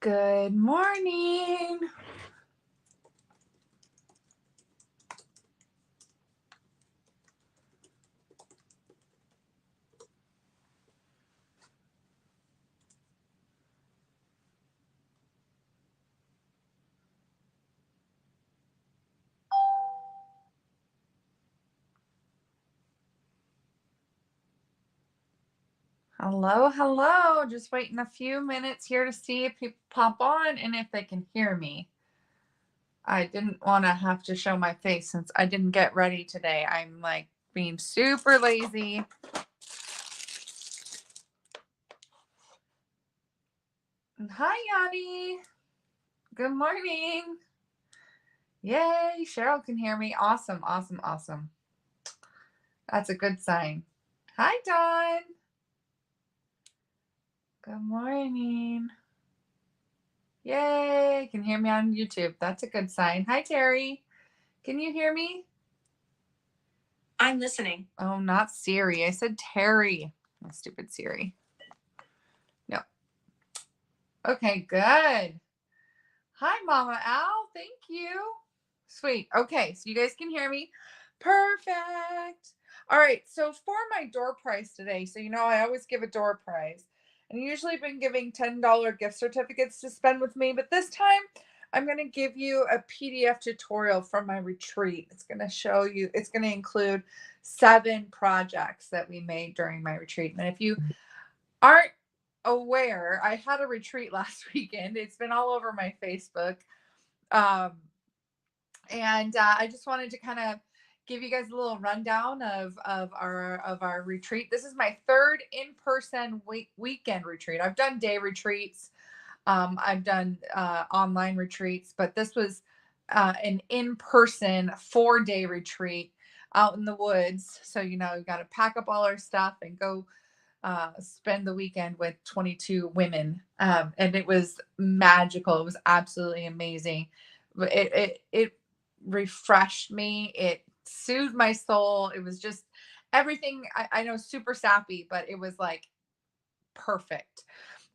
Good morning. Hello, hello. Just waiting a few minutes here to see if people pop on and if they can hear me. I didn't want to have to show my face since I didn't get ready today. I'm like being super lazy. Hi, Yanni. Good morning. Yay, Cheryl can hear me. Awesome, awesome, awesome. That's a good sign. Hi, Dawn. Good morning. Yay, can hear me on YouTube. That's a good sign. Hi, Terry. Can you hear me? I'm listening. Oh, not Siri. I said Terry. My stupid Siri. No. Okay, good. Hi, Mama Al. Thank you. Sweet. Okay, so you guys can hear me. Perfect. All right, so for my door prize today, so I always give a door prize. And usually been giving $10 gift certificates to spend with me, but this time I'm going to give you a PDF tutorial from my retreat. It's going to show you, it's going to include 7 projects that we made during my retreat. And if you aren't aware, I had a retreat last weekend. It's been all over my Facebook. And I just wanted to kind of give you guys a little rundown of our retreat. This is my 3rd in-person weekend retreat. I've done day retreats. I've done online retreats, but this was an in-person 4-day retreat out in the woods. So, we got to pack up all our stuff and go spend the weekend with 22 women. And it was magical. It was absolutely amazing. It refreshed me. It soothed my soul. It was just everything. I know, super sappy, but it was like perfect.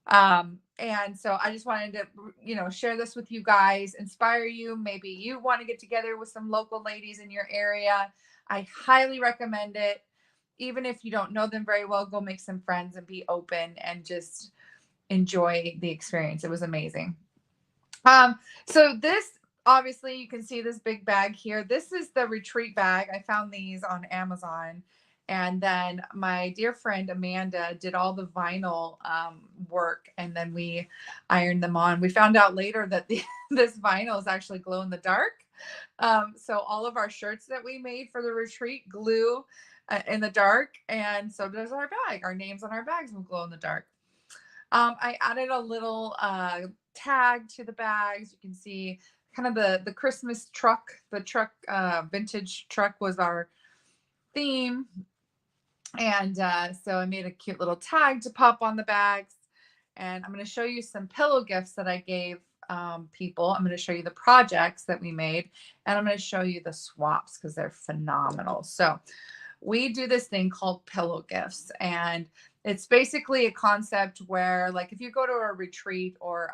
And so I just wanted to, share this with you guys, inspire you. Maybe you want to get together with some local ladies in your area. I highly recommend it. Even if you don't know them very well, go make some friends and be open and just enjoy the experience. It was amazing. So this, obviously, you can see this big bag here. This is the retreat bag. I found these on Amazon. And then my dear friend Amanda did all the vinyl work, and then we ironed them on. We found out later that this vinyl is actually glow in the dark. So all of our shirts that we made for the retreat glue in the dark, and so does our bag. Our names on our bags will glow in the dark. I added a little tag to the bags. You can see kind of the Christmas truck. The truck, vintage truck, was our theme. And so I made a cute little tag to pop on the bags. And I'm going to show you some pillow gifts that I gave people. I'm going to show you the projects that we made. And I'm going to show you the swaps because they're phenomenal. So we do this thing called pillow gifts. And it's basically a concept where, like, if you go to a retreat or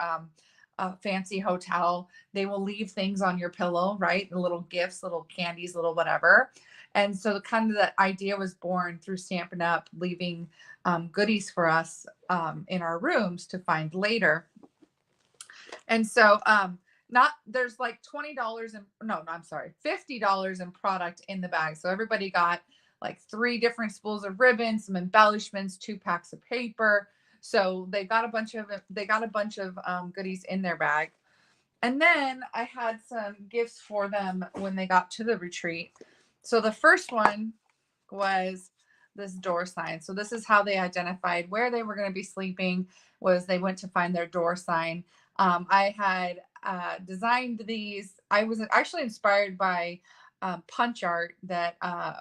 a fancy hotel, they will leave things on your pillow, right? The little gifts, little candies, little whatever. And so kind of the idea was born through Stampin' Up, leaving goodies for us in our rooms to find later. And so there's like $20 I'm sorry, $50 in product in the bag. So everybody got like 3 different spools of ribbon, some embellishments, 2 packs of paper. So they got a bunch of goodies in their bag. And then I had some gifts for them when they got to the retreat. So the first one was this door sign. So this is how they identified where they were going to be sleeping, was they went to find their door sign. I had designed these. I was actually inspired by punch art that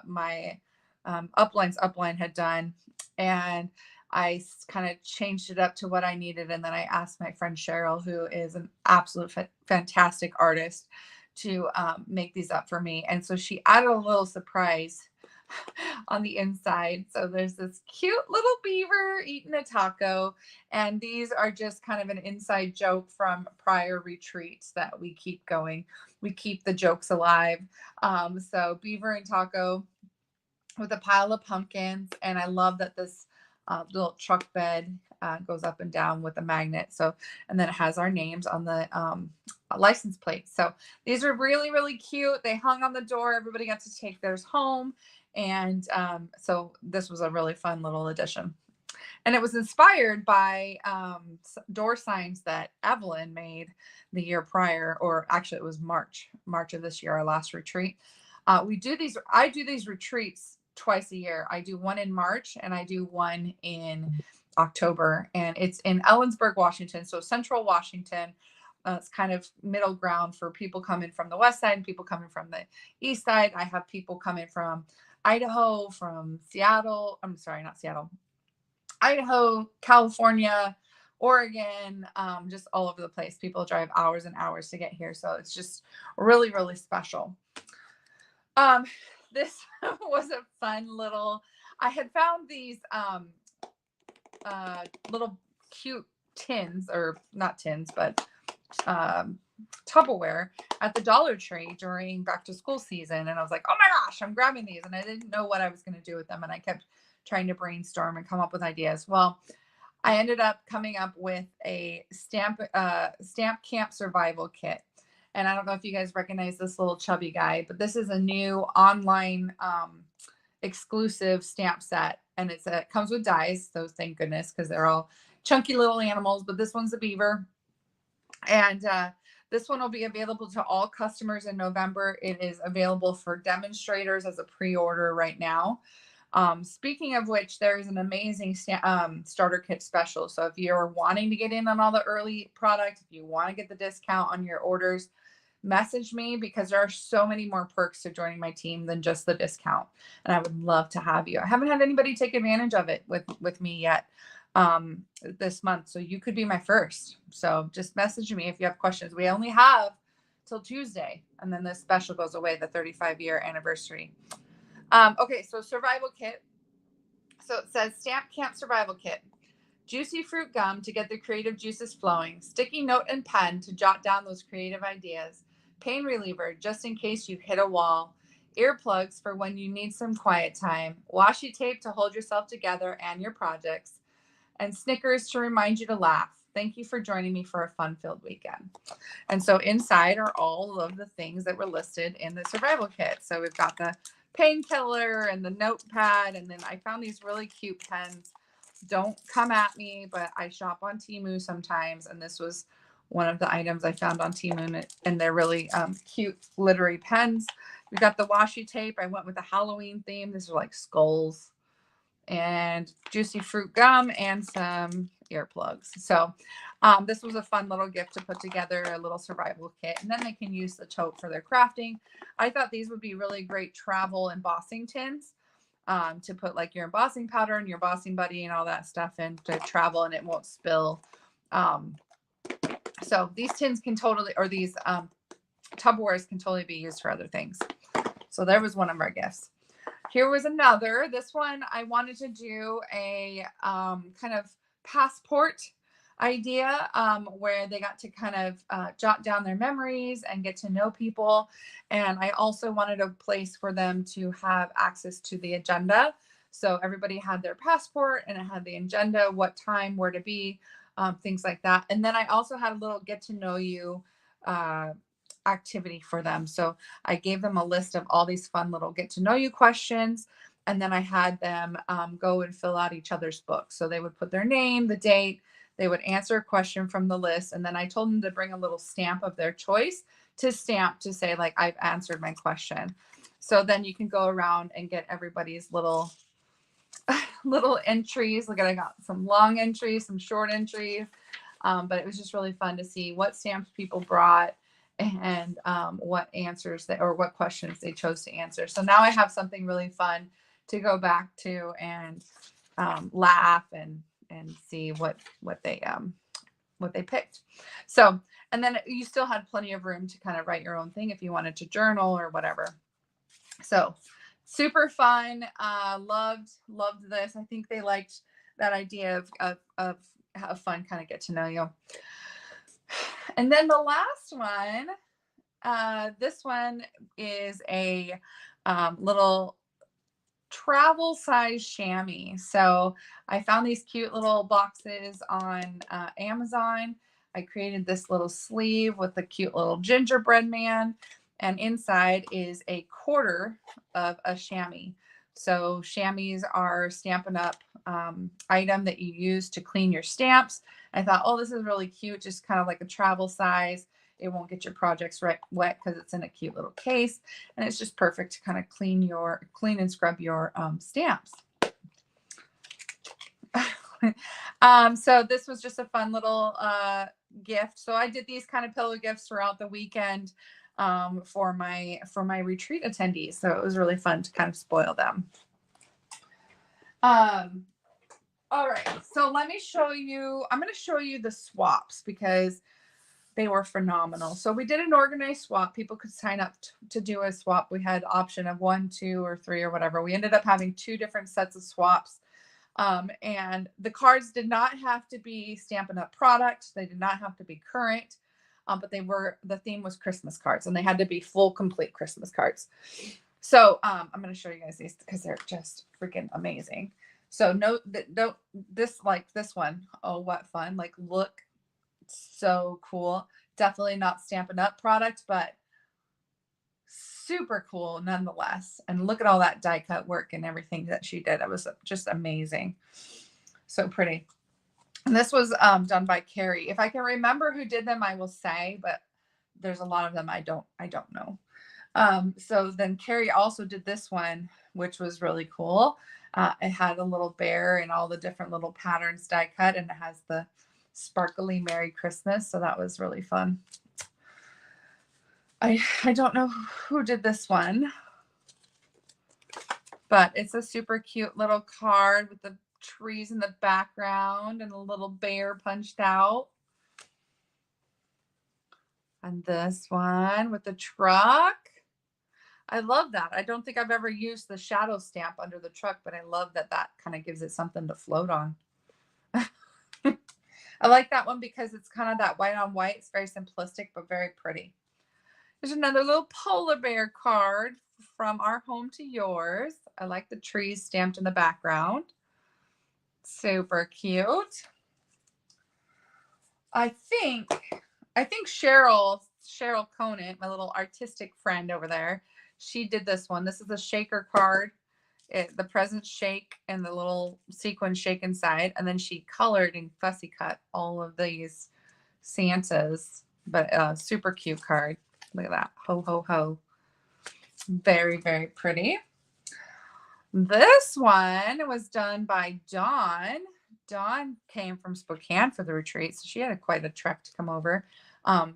my upline had done. And I kind of changed it up to what I needed. And then I asked my friend Cheryl, who is an absolute fantastic artist, to make these up for me. And so she added a little surprise on the inside. So there's this cute little beaver eating a taco. And these are just kind of an inside joke from prior retreats that we keep going. We keep the jokes alive. So beaver and taco with a pile of pumpkins. And I love that this little truck bed goes up and down with a magnet. So, and then it has our names on the license plate. So these are really, really cute. They hung on the door. Everybody got to take theirs home. And so this was a really fun little addition. And it was inspired by door signs that Evelyn made the year prior, or actually it was March of this year, our last retreat. I do these retreats twice a year. I do one in March and I do one in October, and it's in Ellensburg, Washington. So central Washington. It's kind of middle ground for people coming from the west side and people coming from the east side. I have people coming from Idaho, from Seattle. I'm sorry, not Seattle. Idaho, California, Oregon, just all over the place. People drive hours and hours to get here. So it's just really, really special. This was a fun little, I had found these little cute tins, or not tins, but Tupperware at the Dollar Tree during back to school season. And I was like, oh my gosh, I'm grabbing these. And I didn't know what I was going to do with them. And I kept trying to brainstorm and come up with ideas. Well, I ended up coming up with a stamp camp survival kit. And I don't know if you guys recognize this little chubby guy, but this is a new online exclusive stamp set. And it comes with dies. So thank goodness, because they're all chunky little animals, but this one's a beaver. And this one will be available to all customers in November. It is available for demonstrators as a pre-order right now. Speaking of which, there is an amazing starter kit special. So if you're wanting to get in on all the early product, if you want to get the discount on your orders, message me, because there are so many more perks to joining my team than just the discount. And I would love to have you. I haven't had anybody take advantage of it with me yet this month. So you could be my first. So just message me if you have questions. We only have till Tuesday, and then this special goes away, the 35-year anniversary. Okay, so survival kit. So it says Stamp Camp Survival Kit. Juicy fruit gum to get the creative juices flowing. Sticky note and pen to jot down those creative ideas. Pain reliever just in case you hit a wall. Earplugs for when you need some quiet time. Washi tape to hold yourself together and your projects. And Snickers to remind you to laugh. Thank you for joining me for a fun-filled weekend. And so inside are all of the things that were listed in the survival kit. So we've got the painkiller and the notepad, and then I found these really cute pens. Don't come at me, but I shop on Temu sometimes, and this was one of the items I found on Temu, and they're really cute glittery pens. We got the washi tape. I went with the Halloween theme. These are like skulls, and juicy fruit gum, and some earplugs. So this was a fun little gift to put together, a little survival kit, and then they can use the tote for their crafting. I thought these would be really great travel embossing tins to put like your embossing powder and your embossing buddy and all that stuff in to travel, and it won't spill. So these tins can totally, or these Tupperwares can totally be used for other things. So there was one of our gifts. Here was another. This one, I wanted to do a kind of passport idea where they got to kind of jot down their memories and get to know people. And I also wanted a place for them to have access to the agenda. So everybody had their passport and it had the agenda, what time, where to be, things like that. And then I also had a little get to know you activity for them. So I gave them a list of all these fun little get to know you questions. And then I had them go and fill out each other's books. So they would put their name, the date, they would answer a question from the list. And then I told them to bring a little stamp of their choice to stamp to say, like, I've answered my question. So then you can go around and get everybody's little entries. Look at, I got some long entries, some short entries. But it was just really fun to see what stamps people brought and what answers or what questions they chose to answer. So now I have something really fun to go back to and laugh and see what they picked. So, and then you still had plenty of room to kind of write your own thing if you wanted to journal or whatever. So Super fun. Loved this. I think they liked that idea of have fun, kind of get to know you. And then the last one, this one is a little travel size chamois. So I found these cute little boxes on Amazon. I created this little sleeve with a cute little gingerbread man, and inside is a quarter of a chamois. So chamois are Stampin' Up item that you use to clean your stamps. I thought, oh, this is really cute, just kind of like a travel size. It won't get your projects wet because it's in a cute little case, and it's just perfect to kind of clean and scrub your stamps. So this was just a fun little gift. So I did these kind of pillow gifts throughout the weekend for my retreat attendees. So it was really fun to kind of spoil them. All right, so let me show you. I'm going to show you the swaps because they were phenomenal. So we did an organized swap. People could sign up to do a swap. We had option of 1, 2, or 3 or whatever. We ended up having 2 different sets of swaps. And the cards did not have to be Stampin' Up product. They did not have to be current, but the theme was Christmas cards, and they had to be full, complete Christmas cards. So I'm going to show you guys these because they're just freaking amazing. So don't this one. Oh, what fun. Like, look, so cool. Definitely not Stampin' Up product, but super cool nonetheless. And look at all that die cut work and everything that she did. It was just amazing. So pretty. And this was done by Carrie. If I can remember who did them, I will say, but there's a lot of them I don't know. So then Carrie also did this one, which was really cool. It had a little bear and all the different little patterns die cut, and it has the sparkly Merry Christmas. So that was really fun. I don't know who did this one, but it's a super cute little card with the trees in the background and a little bear punched out. And this one with the truck. I love that. I don't think I've ever used the shadow stamp under the truck, but I love that kind of gives it something to float on. I like that one because it's kind of that white on white. It's very simplistic, but very pretty. There's another little polar bear card from Our Home to Yours. I like the trees stamped in the background. Super cute. I think Cheryl Conant, my little artistic friend over there, she did this one. This is a shaker card. The presents shake and the little sequin shake inside. And then she colored and fussy cut all of these Santas, but super cute card. Look at that. Ho, ho, ho. Very, very pretty. This one was done by Dawn. Dawn came from Spokane for the retreat, so she had quite a trek to come over.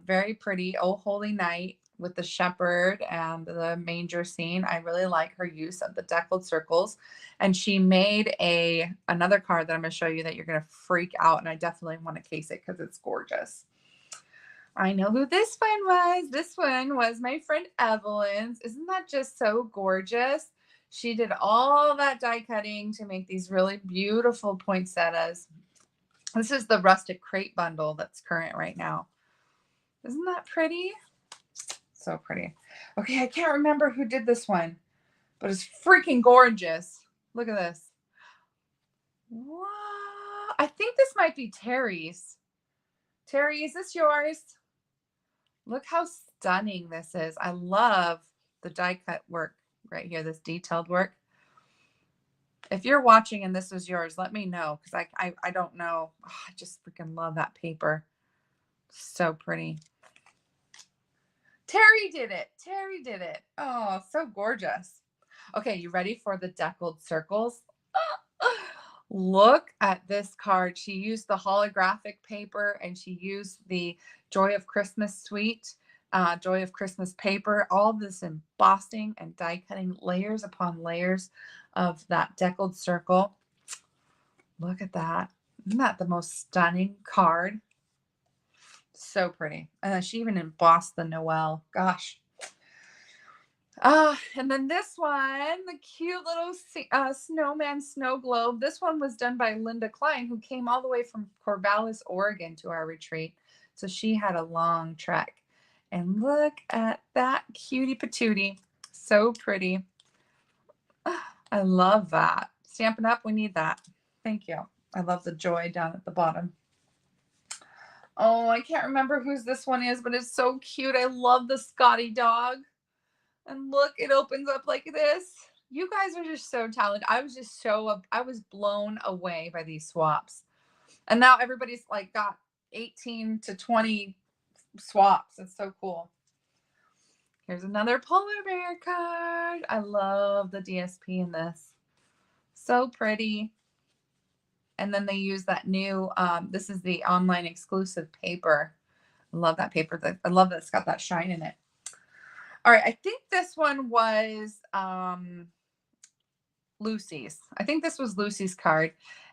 Very pretty. Oh, Holy Night with the shepherd and the manger scene. I really like her use of the deckled circles. And she made another card that I'm going to show you that you're going to freak out. And I definitely want to case it because it's gorgeous. I know who this one was. This one was my friend Evelyn's. Isn't that just so gorgeous? She did all that die cutting to make these really beautiful poinsettias. This is the rustic crate bundle that's current right now. Isn't that pretty? So pretty. Okay, I can't remember who did this one, but it's freaking gorgeous. Look at this. Wow. I think this might be Terry's. Terry, is this yours? Look how stunning this is. I love the die cut work right here, this detailed work. If you're watching and this was yours, let me know because I don't know. Oh, I just freaking love that paper. So pretty. Terry did it. Terry did it. Oh, so gorgeous. Okay, you ready for the deckled circles? Look at this card. She used the holographic paper and she used the Joy of Christmas suite, Joy of Christmas paper, all this embossing and die cutting layers upon layers of that deckled circle. Look at that. Isn't that the most stunning card? So pretty. And she even embossed the Noel. Gosh. And then this one, the cute little snowman snow globe. This one was done by Linda Klein, who came all the way from Corvallis, Oregon to our retreat. So she had a long trek. And look at that cutie patootie. So pretty. I love that. Stampin' Up, we need that. Thank you. I love the joy down at the bottom. Oh, I can't remember whose this one is, but it's so cute. I love the Scotty dog. And look, it opens up like this. You guys are just so talented. I was blown away by these swaps. And now everybody's like got 18 to 20 swaps. It's so cool. Here's another polar bear card. I love the DSP in this. So pretty. And then they use that new, this is the online exclusive paper. I love that paper. I love that it's got that shine in it. All right, I think this one was Lucy's. I think this was Lucy's card,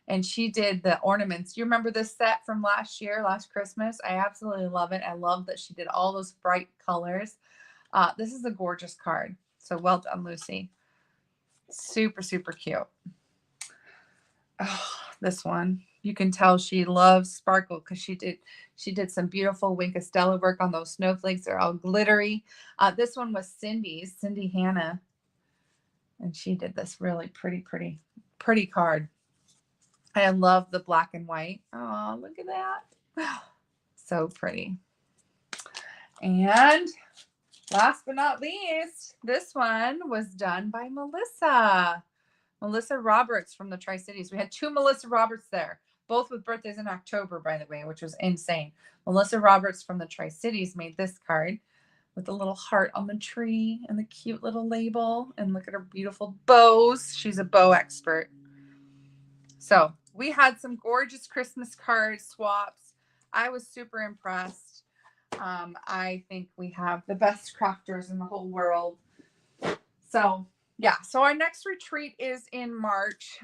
and she did the ornaments. You remember this set from last year, last Christmas? I absolutely love it. I love that she did all those bright colors. This is a gorgeous card. So well done, Lucy. Super, super cute. Oh, this one. You can tell she loves sparkle because she did some beautiful Wink of Stella work on those snowflakes. They're all glittery. This one was Cindy Hanna. And she did this really pretty card. I love the black and white. Oh, look at that. So pretty. And last but not least, this one was done by Melissa Roberts from the Tri-Cities. We had 2 Melissa Roberts there, both with birthdays in October, by the way, which was insane. Melissa Roberts from the Tri-Cities made this card with a little heart on the tree and the cute little label. And look at her beautiful bows. She's a bow expert. So we had some gorgeous Christmas card swaps. I was super impressed. I think we have the best crafters in the whole world. So yeah, so our next retreat is in March.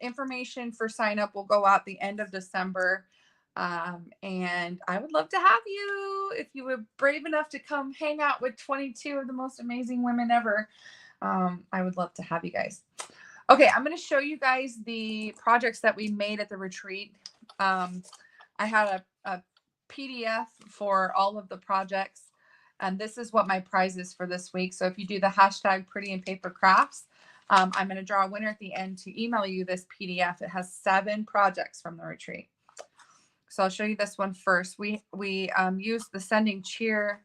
Information for sign up will go out the end of December. And I would love to have you if you were brave enough to come hang out with 22 of the most amazing women ever. I would love to have you guys. Okay, I'm going to show you guys the projects that we made at the retreat. I had a PDF for all of the projects. And this is what my prize is for this week. So if you do the hashtag Pretty in Paper Crafts, I'm going to draw a winner at the end to email you this PDF. It has 7 projects from the retreat. So I'll show you this one first. We used the Sending Cheer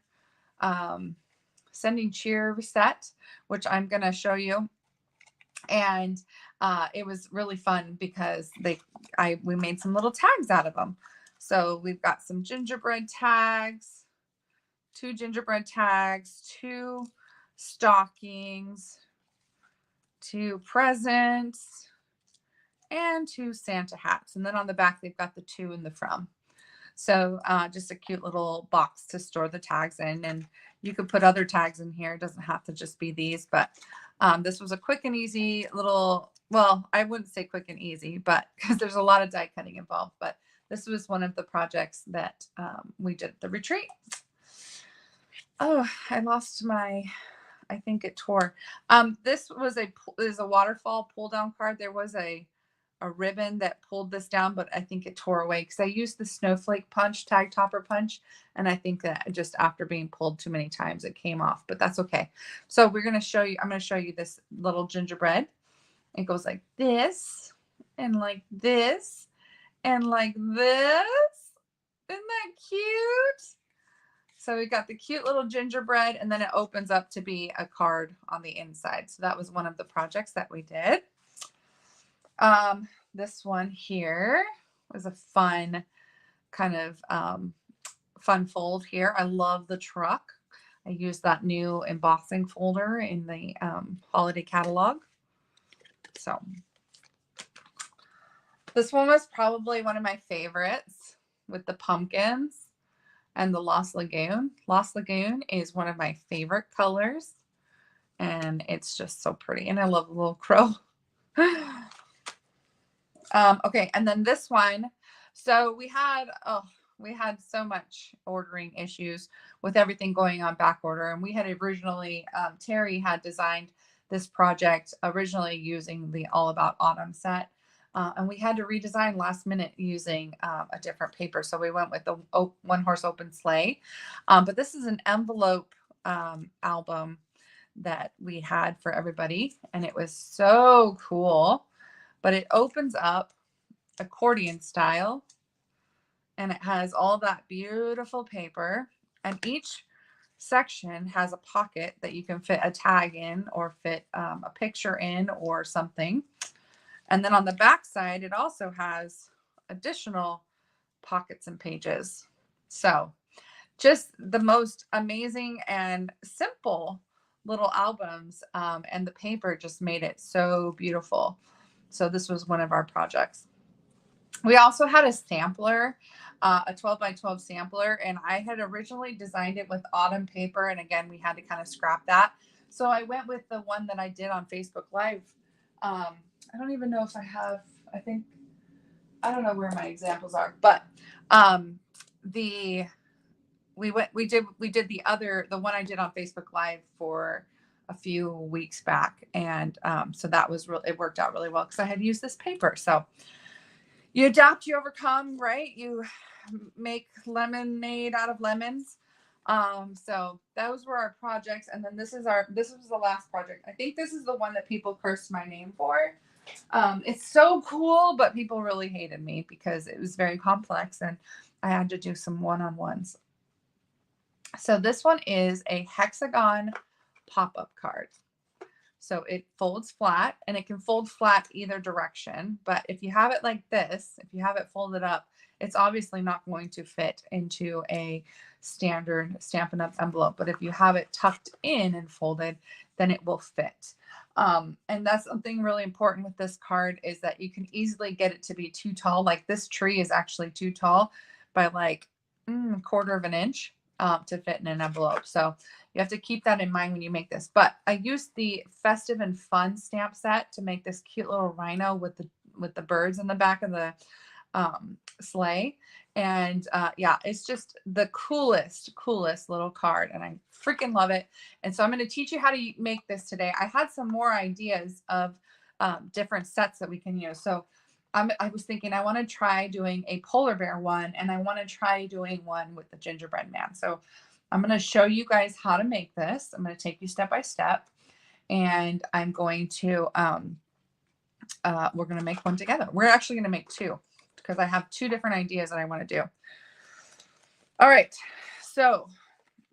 set, which I'm going to show you. And it was really fun because we made some little tags out of them. So we've got some gingerbread tags, 2 gingerbread tags, 2 stockings, 2 presents, and 2 Santa hats. And then on the back, they've got the 2 in the from. So just a cute little box to store the tags in. And you could put other tags in here. It doesn't have to just be these, but this was a quick and easy little, well, I wouldn't say quick and easy, but because there's a lot of die cutting involved, but this was one of the projects that we did at the retreat. Oh, I lost my, I think it tore. This was is a waterfall pull down card. There was a ribbon that pulled this down, but I think it tore away because I used the snowflake punch, tag topper punch. And I think that just after being pulled too many times, it came off, but that's okay. So I'm going to show you this little gingerbread. It goes like this and like this and like this. Isn't that cute? So we got the cute little gingerbread, and then it opens up to be a card on the inside. So that was one of the projects that we did. This one here was a fun kind of fun fold here. I love the truck. I used that new embossing folder in the holiday catalog. So this one was probably one of my favorites with the pumpkins and the Lost Lagoon. Lost Lagoon is one of my favorite colors, and it's just so pretty. And I love the little crow. Okay, and then this one. So we had, we had so much ordering issues with everything going on back order. And we had originally, Terry had designed this project originally using the All About Autumn set. And we had to redesign last minute using a different paper. So we went with the One Horse Open Sleigh. But this is an envelope album that we had for everybody. And it was so cool. But it opens up accordion style. And it has all that beautiful paper. And each section has a pocket that you can fit a tag in or fit a picture in or something. And then on the back side, it also has additional pockets and pages. So just the most amazing and simple little albums. And the paper just made it so beautiful. So this was one of our projects. We also had a sampler, a 12 by 12 sampler, and I had originally designed it with autumn paper. And again, we had to kind of scrap that. So I went with the one that I did on Facebook Live. I don't even know if I have, I don't know where my examples are, but we did the one I did on Facebook Live for a few weeks back. And so that was it worked out really well because I had used this paper. So you adapt, you overcome, right? You make lemonade out of lemons. So those were our projects. And then this was the last project. I think this is the one that people cursed my name for. It's so cool, but people really hated me because it was very complex and I had to do some one-on-ones. So this one is a Hexagon pop-up card. So it folds flat and it can fold flat either direction. But if you have it like this, if you have it folded up, it's obviously not going to fit into a standard Stampin' Up! Envelope. But if you have it tucked in and folded, then it will fit. And that's something really important with this card is that you can easily get it to be too tall. Like this tree is actually too tall by like a quarter of an inch to fit in an envelope. So you have to keep that in mind when you make this. But I used the Festive and Fun stamp set to make this cute little rhino with the birds in the back of the sleigh. And yeah, it's just the coolest little card. And I freaking love it. And so I'm going to teach you how to make this today. I had some more ideas of different sets that we can use. So I was thinking I want to try doing a polar bear one, and I want to try doing one with the gingerbread man. So I'm going to show you guys how to make this. I'm going to take you step by step, and I'm going to, we're going to make one together. We're actually going to make two because I have two different ideas that I want to do. All right. So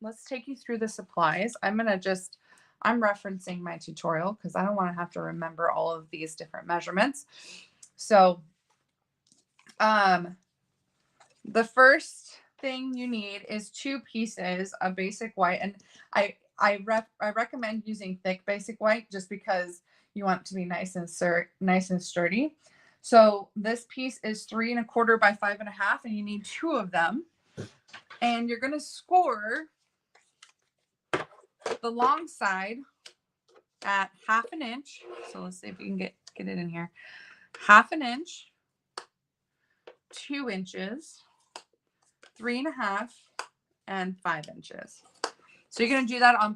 let's take you through the supplies. I'm referencing my tutorial because I don't want to have to remember all of these different measurements. So, the first thing you need is 2 pieces of basic white. And I recommend using thick basic white just because you want it to be nice and sturdy. So this piece is 3 1/4 by 5 1/2, and you need 2 of them. And you're going to score the long side at 1/2 inch. So let's see if we can get it in here. 1/2 inch, 2 inches, 3 1/2, and 5 inches. So you're going to do that on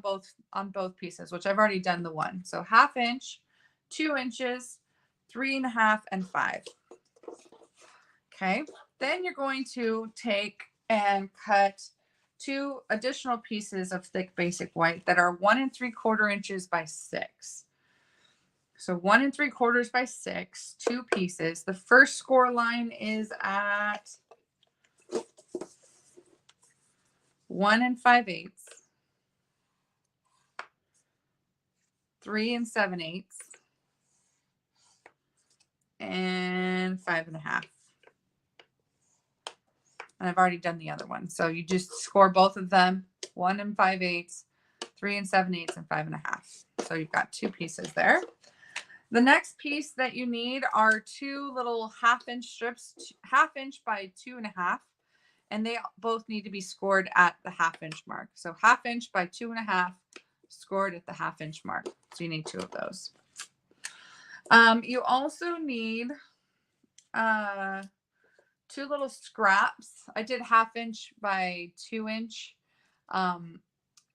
both pieces, which I've already done the one. So 1/2 inch, 2 inches, 3 1/2, and 5. Okay. Then you're going to take and cut 2 additional pieces of thick basic white that are 1 3/4 inches by 6. So 1 3/4 by 6, 2 pieces. The first score line is at 1 5/8, 3 7/8, and 5 1/2. And I've already done the other one. So you just score both of them, 1 5/8, 3 7/8, and 5 1/2. So you've got 2 pieces there. The next piece that you need are 2 little 1/2 inch strips, 1/2 inch by 2 1/2. And they both need to be scored at the 1/2 inch mark. So 1/2 inch by 2 1/2 scored at the 1/2 inch mark. So you need 2 of those. You also need two little scraps. I did 1/2 inch by 2 inch.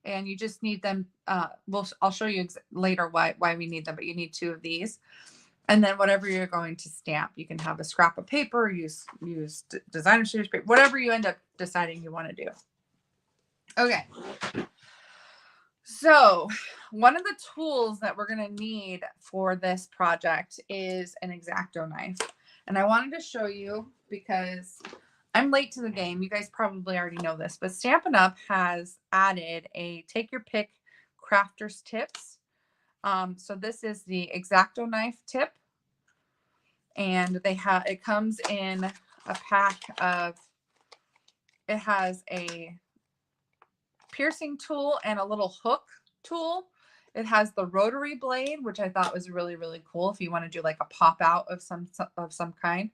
And you just need them. I'll show you later why we need them, but you need 2 of these. And then whatever you're going to stamp, you can have a scrap of paper, use designer series paper, whatever you end up deciding you want to do. Okay. So one of the tools that we're going to need for this project is an X-Acto knife. And I wanted to show you because I'm late to the game. You guys probably already know this, but Stampin' Up! Has added a take your pick crafter's tips. So this is the X-Acto knife tip. And it comes in a pack of, it has a piercing tool and a little hook tool. It has the rotary blade, which I thought was really, really cool if you want to do like a pop out of some kind.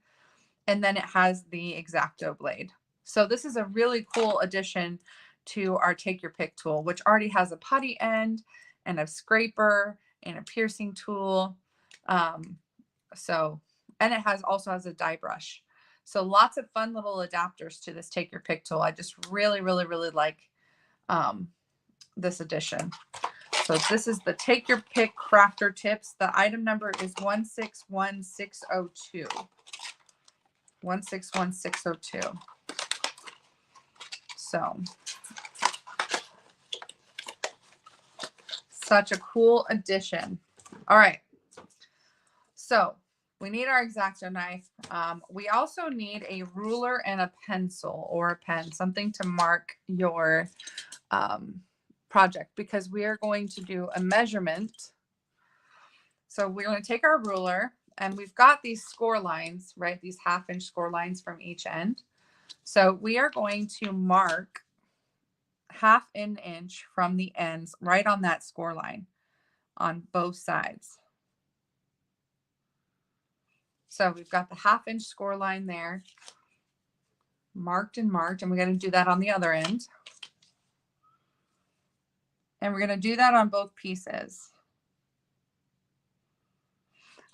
And then it has the X-Acto blade. So this is a really cool addition to our take your pick tool, which already has a putty end and a scraper and a piercing tool. And it also has a die brush. So lots of fun little adapters to this take your pick tool. I just really, really, really like this addition. So this is the take your pick crafter tips. The item number is 161602. 161602. So such a cool addition. All right. So we need our X-Acto knife. We also need a ruler and a pencil or a pen, something to mark your project, because we are going to do a measurement. So we're going to take our ruler, and we've got these score lines, right? These 1/2 inch score lines from each end. So we are going to mark 1/2 inch from the ends right on that score line on both sides. So we've got the 1/2 inch score line there, marked, and we're going to do that on the other end. And we're going to do that on both pieces.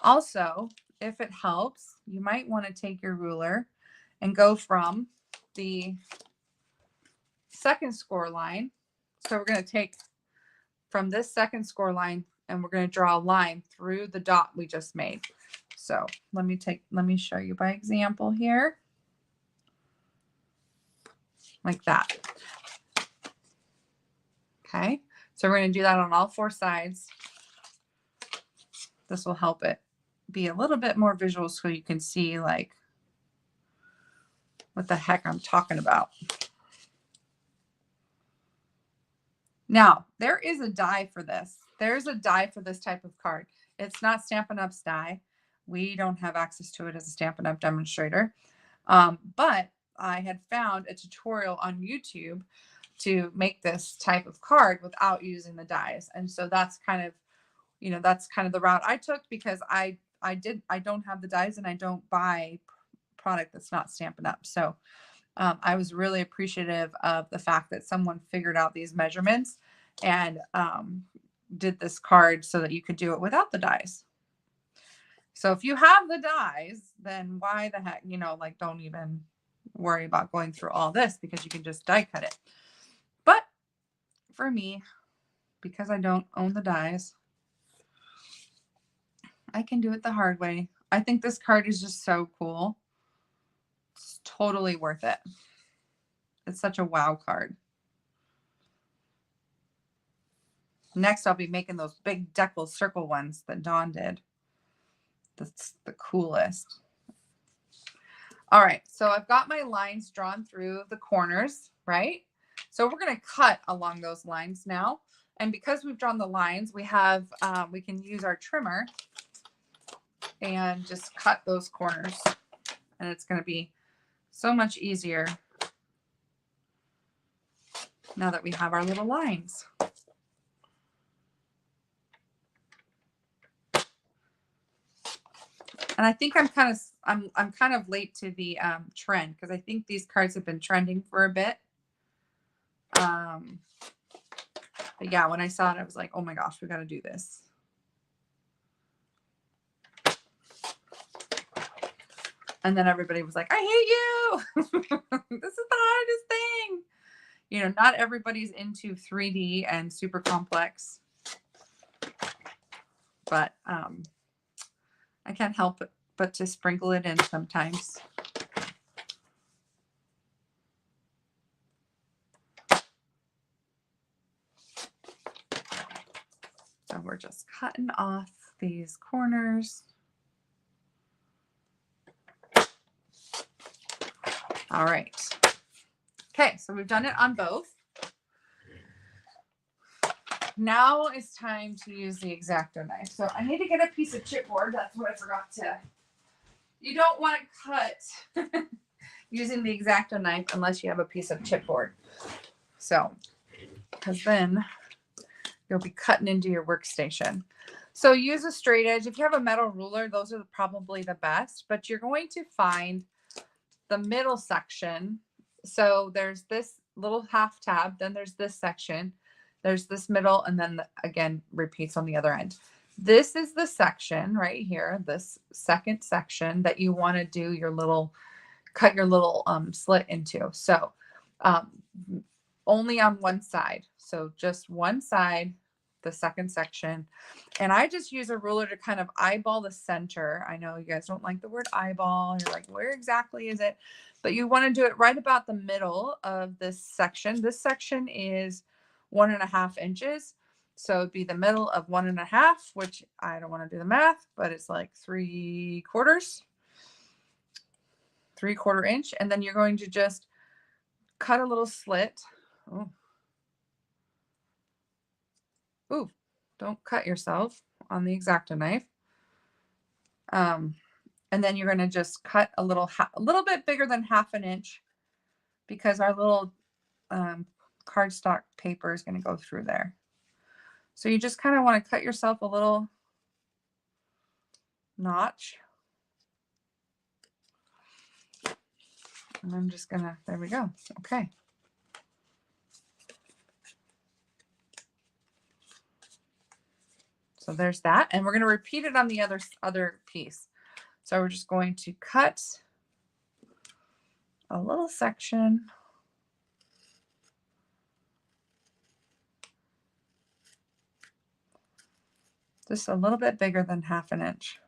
Also, if it helps, you might want to take your ruler and go from the second score line. So we're going to take from this second score line, and we're going to draw a line through the dot we just made. So let me show you by example here. Like that. Okay. So we're going to do that on all 4 sides. This will help it be a little bit more visual so you can see like what the heck I'm talking about. Now, there is a die for this. There's a die for this type of card. It's not Stampin' Up's die. We don't have access to it as a Stampin' Up demonstrator. But I had found a tutorial on YouTube to make this type of card without using the dies. And so that's kind of, that's kind of the route I took, because I don't have the dies and I don't buy product that's not Stampin' Up. So I was really appreciative of the fact that someone figured out these measurements and did this card so that you could do it without the dies. So if you have the dies, then why the heck, like, don't even worry about going through all this, because you can just die cut it. But for me, because I don't own the dies, I can do it the hard way. I think this card is just so cool. It's totally worth it. It's such a wow card. Next, I'll be making those big decal circle ones that Dawn did. That's the coolest. All right, so I've got my lines drawn through the corners, right? So we're going to cut along those lines now. And because we've drawn the lines, we can use our trimmer and just cut those corners. And it's going to be so much easier now that we have our little lines. And I think I'm kind of late to the trend, because I think these cards have been trending for a bit. But yeah, when I saw it, I was like, oh my gosh, we got to do this. And then everybody was like, I hate you. This is the hardest thing. You know, not everybody's into 3D and super complex, but I can't help it but to sprinkle it in sometimes. So we're just cutting off these corners. All right. Okay, so we've done it on both. Now it's time to use the X-Acto knife. So I need to get a piece of chipboard. That's what I forgot to. You don't want to cut using the X-Acto knife unless you have a piece of chipboard. So, because then you'll be cutting into your workstation. So use a straight edge. If you have a metal ruler, those are probably the best, but you're going to find the middle section. So there's this little half tab, then there's this section, there's this middle, and then again, repeats on the other end. This is the section right here, this second section that you want to do your little, cut your little slit into. So only on one side. So just one side, the second section. And I just use a ruler to kind of eyeball the center. I know you guys don't like the word eyeball. You're like, where exactly is it? But you want to do it right about the middle of this section. This section is 1.5 inches. So it'd be the middle of 1.5, which I don't want to do the math, but it's like 3/4 inch. And then you're going to just cut a little slit. Oh. Ooh, don't cut yourself on the X-Acto knife. And then you're going to just cut a little bit bigger than 1/2 inch because our little cardstock paper is going to go through there. So you just kind of want to cut yourself a little notch. And I'm just going to, there we go. Okay. So there's that. And we're going to repeat it on the other piece. So we're just going to cut a little section. Just a little bit bigger than 1/2 inch.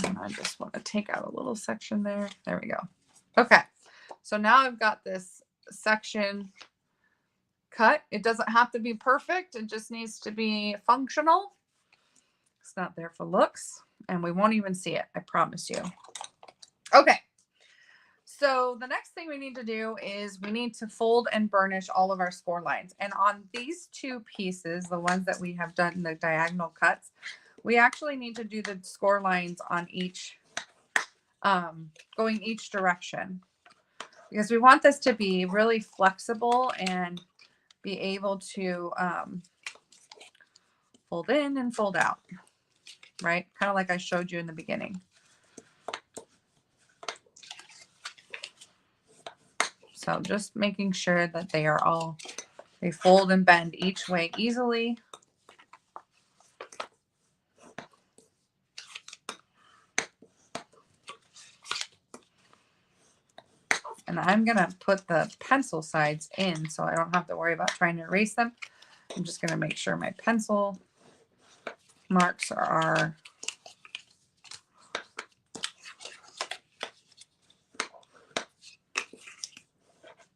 And I just want to take out a little section there. There we go. Okay. So now I've got this section cut. It doesn't have to be perfect. It just needs to be functional. It's not there for looks, and we won't even see it. I promise you. Okay. So the next thing we need to do is we need to fold and burnish all of our score lines. And on these two pieces, the ones that we have done the diagonal cuts, we actually need to do the score lines on each, going each direction, because we want this to be really flexible and be able to fold in and fold out, right? Kind of like I showed you in the beginning. So just making sure that they fold and bend each way easily. And I'm going to put the pencil sides in so I don't have to worry about trying to erase them. I'm just going to make sure my pencil marks are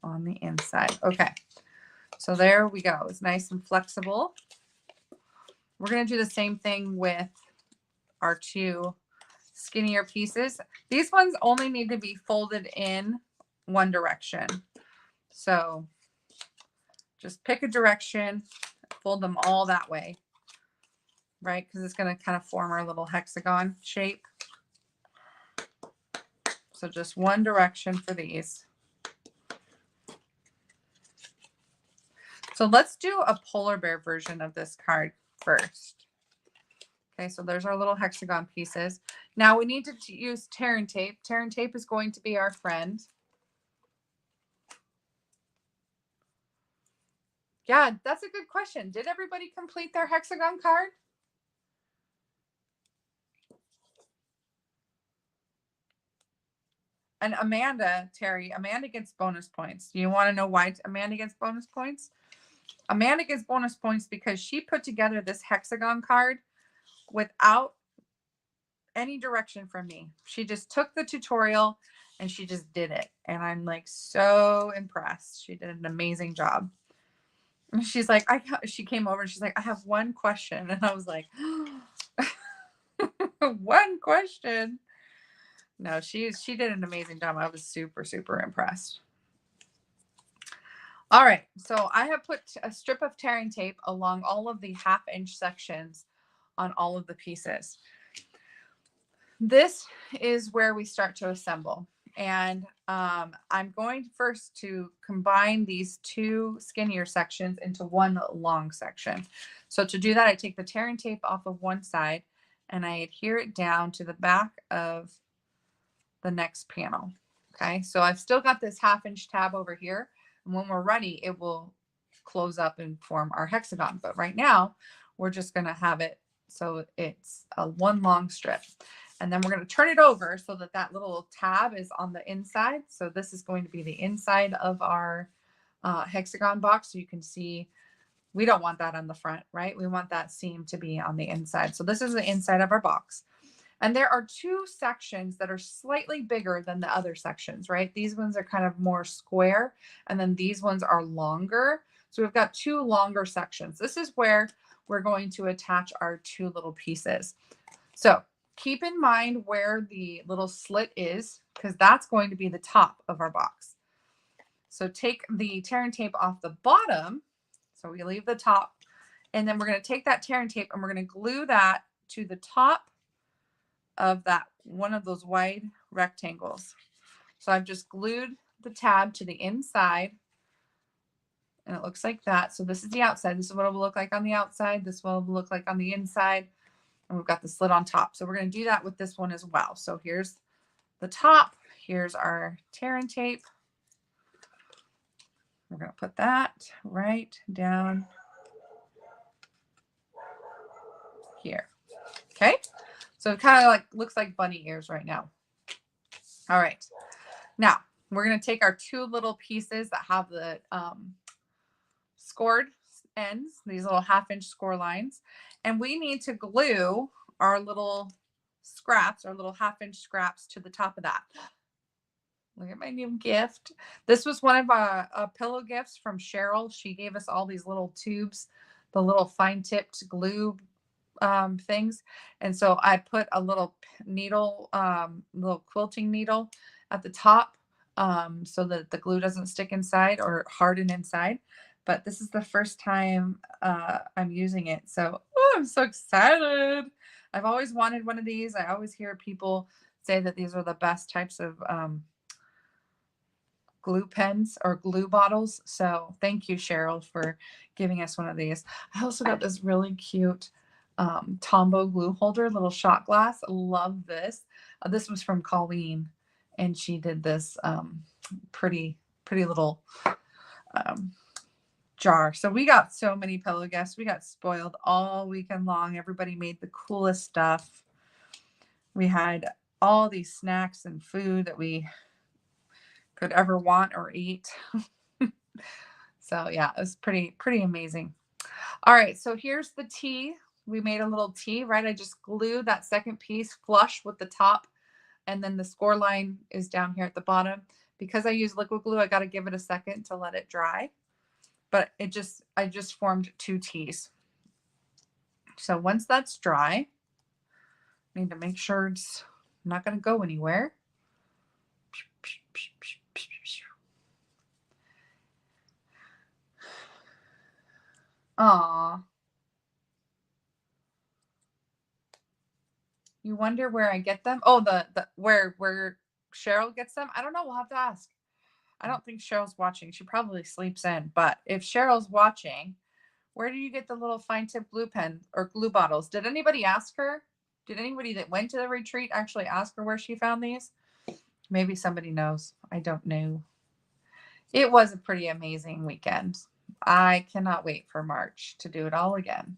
on the inside. Okay, so there we go. It's nice and flexible. We're going to do the same thing with our two skinnier pieces. These ones only need to be folded in one direction. So just pick a direction, fold them all that way, right? Because it's going to kind of form our little hexagon shape. So just one direction for these. So let's do a polar bear version of this card first. Okay, so there's our little hexagon pieces. Now we need to use tear and tape. Tear and tape is going to be our friend. Yeah, that's a good question. Did everybody complete their hexagon card? And Terry, Amanda gets bonus points. Do you want to know why Amanda gets bonus points? Amanda gets bonus points because she put together this hexagon card without any direction from me. She just took the tutorial and she just did it. And I'm like so impressed. She did an amazing job. And she's like, she came over and she's like, I have one question. And I was like, one question. No, she did an amazing job. I was super, super impressed. All right, so I have put a strip of tearing tape along all of the 1/2 inch sections on all of the pieces. This is where we start to assemble. And I'm going first to combine these 2 skinnier sections into one long section. So to do that, I take the tearing tape off of one side and I adhere it down to the back of the next panel. Okay, so I've still got this 1/2 inch tab over here. And when we're ready, it will close up and form our hexagon. But right now, we're just going to have it so it's a one long strip. And then we're going to turn it over so that that little tab is on the inside. So this is going to be the inside of our hexagon box. So you can see we don't want that on the front, right? We want that seam to be on the inside. So this is the inside of our box. And there are 2 sections that are slightly bigger than the other sections, right? These ones are kind of more square, and then these ones are longer. So we've got 2 longer sections. This is where we're going to attach our 2 little pieces. So keep in mind where the little slit is, because that's going to be the top of our box. So take the tearing tape off the bottom. So we leave the top, and then we're going to take that tearing tape and we're going to glue that to the top of that one of those wide rectangles. So I've just glued the tab to the inside and it looks like that. So this is the outside. This is what it will look like on the outside. This will look like on the inside. And we've got the slit on top. So we're going to do that with this one as well. So here's the top. Here's our tearing tape. We're going to put that right down here. Okay. So it kind of like looks like bunny ears right now. All right. Now we're going to take our 2 little pieces that have the scored ends, these little 1/2 inch score lines, and we need to glue our little scraps, our little 1/2 inch scraps to the top of that. Look at my new gift. This was one of our pillow gifts from Cheryl. She gave us all these little tubes, the little fine tipped glue things. And so I put a little needle, little quilting needle at the top so that the glue doesn't stick inside or harden inside. But this is the first time I'm using it. So I'm so excited. I've always wanted one of these. I always hear people say that these are the best types of glue pens or glue bottles. So thank you, Cheryl, for giving us one of these. I also got this really cute Tombow glue holder, little shot glass. I love this. This was from Colleen, and she did this pretty little jar. So we got so many pillow guests. We got spoiled all weekend long. Everybody made the coolest stuff. We had all these snacks and food that we could ever want or eat. So yeah, it was pretty amazing. All right, so here's the T. We made a little T, right? I just glued that second piece flush with the top, and then the score line is down here at the bottom. Because I use liquid glue, I got to give it a second to let it dry. But I just formed 2 T's. So once that's dry, I need to make sure it's not going to go anywhere. Aw. You wonder where I get them? Oh, the where Cheryl gets them? I don't know. We'll have to ask. I don't think Cheryl's watching. She probably sleeps in. But if Cheryl's watching, where do you get the little fine tip glue pen or glue bottles? Did anybody ask her? Did anybody that went to the retreat actually ask her where she found these? Maybe somebody knows. I don't know. It was a pretty amazing weekend. I cannot wait for March to do it all again.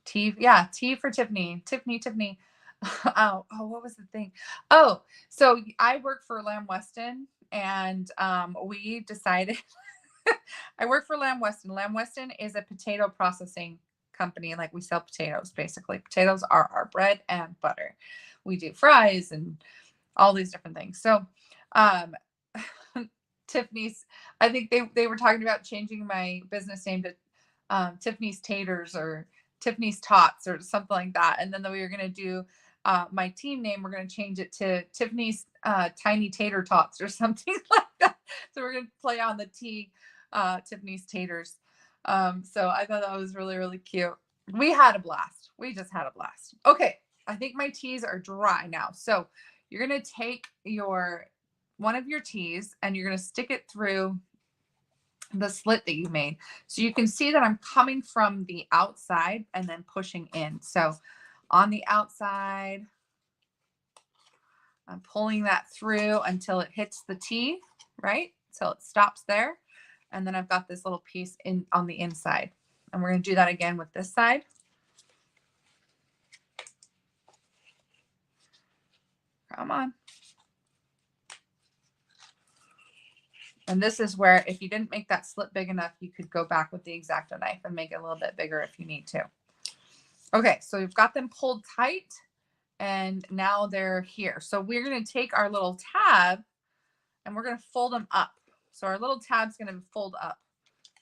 T, yeah, T for Tiffany. Tiffany. What was the thing? Oh, so I work for Lamb Weston, and we decided I work for Lamb Weston. Lamb Weston is a potato processing company. Like we sell potatoes, basically. Potatoes are our bread and butter. We do fries and all these different things. So, um, Tiffany's, I think they were talking about changing my business name to Tiffany's Taters or Tiffany's Tots or something like that. And then we were going to do my team name, we're going to change it to Tiffany's Tiny Tater Tots or something like that. So we're going to play on the T, Tiffany's Taters. So I thought that was really, really cute. We had a blast. We just had a blast. Okay. I think my teas are dry now. So you're going to take one of your teas and you're going to stick it through the slit that you made. So you can see that I'm coming from the outside and then pushing in. So on the outside, I'm pulling that through until it hits the tea, right? Until it stops there. And then I've got this little piece in on the inside. And we're going to do that again with this side. Come on. And this is where if you didn't make that slit big enough, you could go back with the X-Acto knife and make it a little bit bigger if you need to. Okay, so we've got them pulled tight and now they're here. So we're going to take our little tab and we're going to fold them up. So our little tab's going to fold up.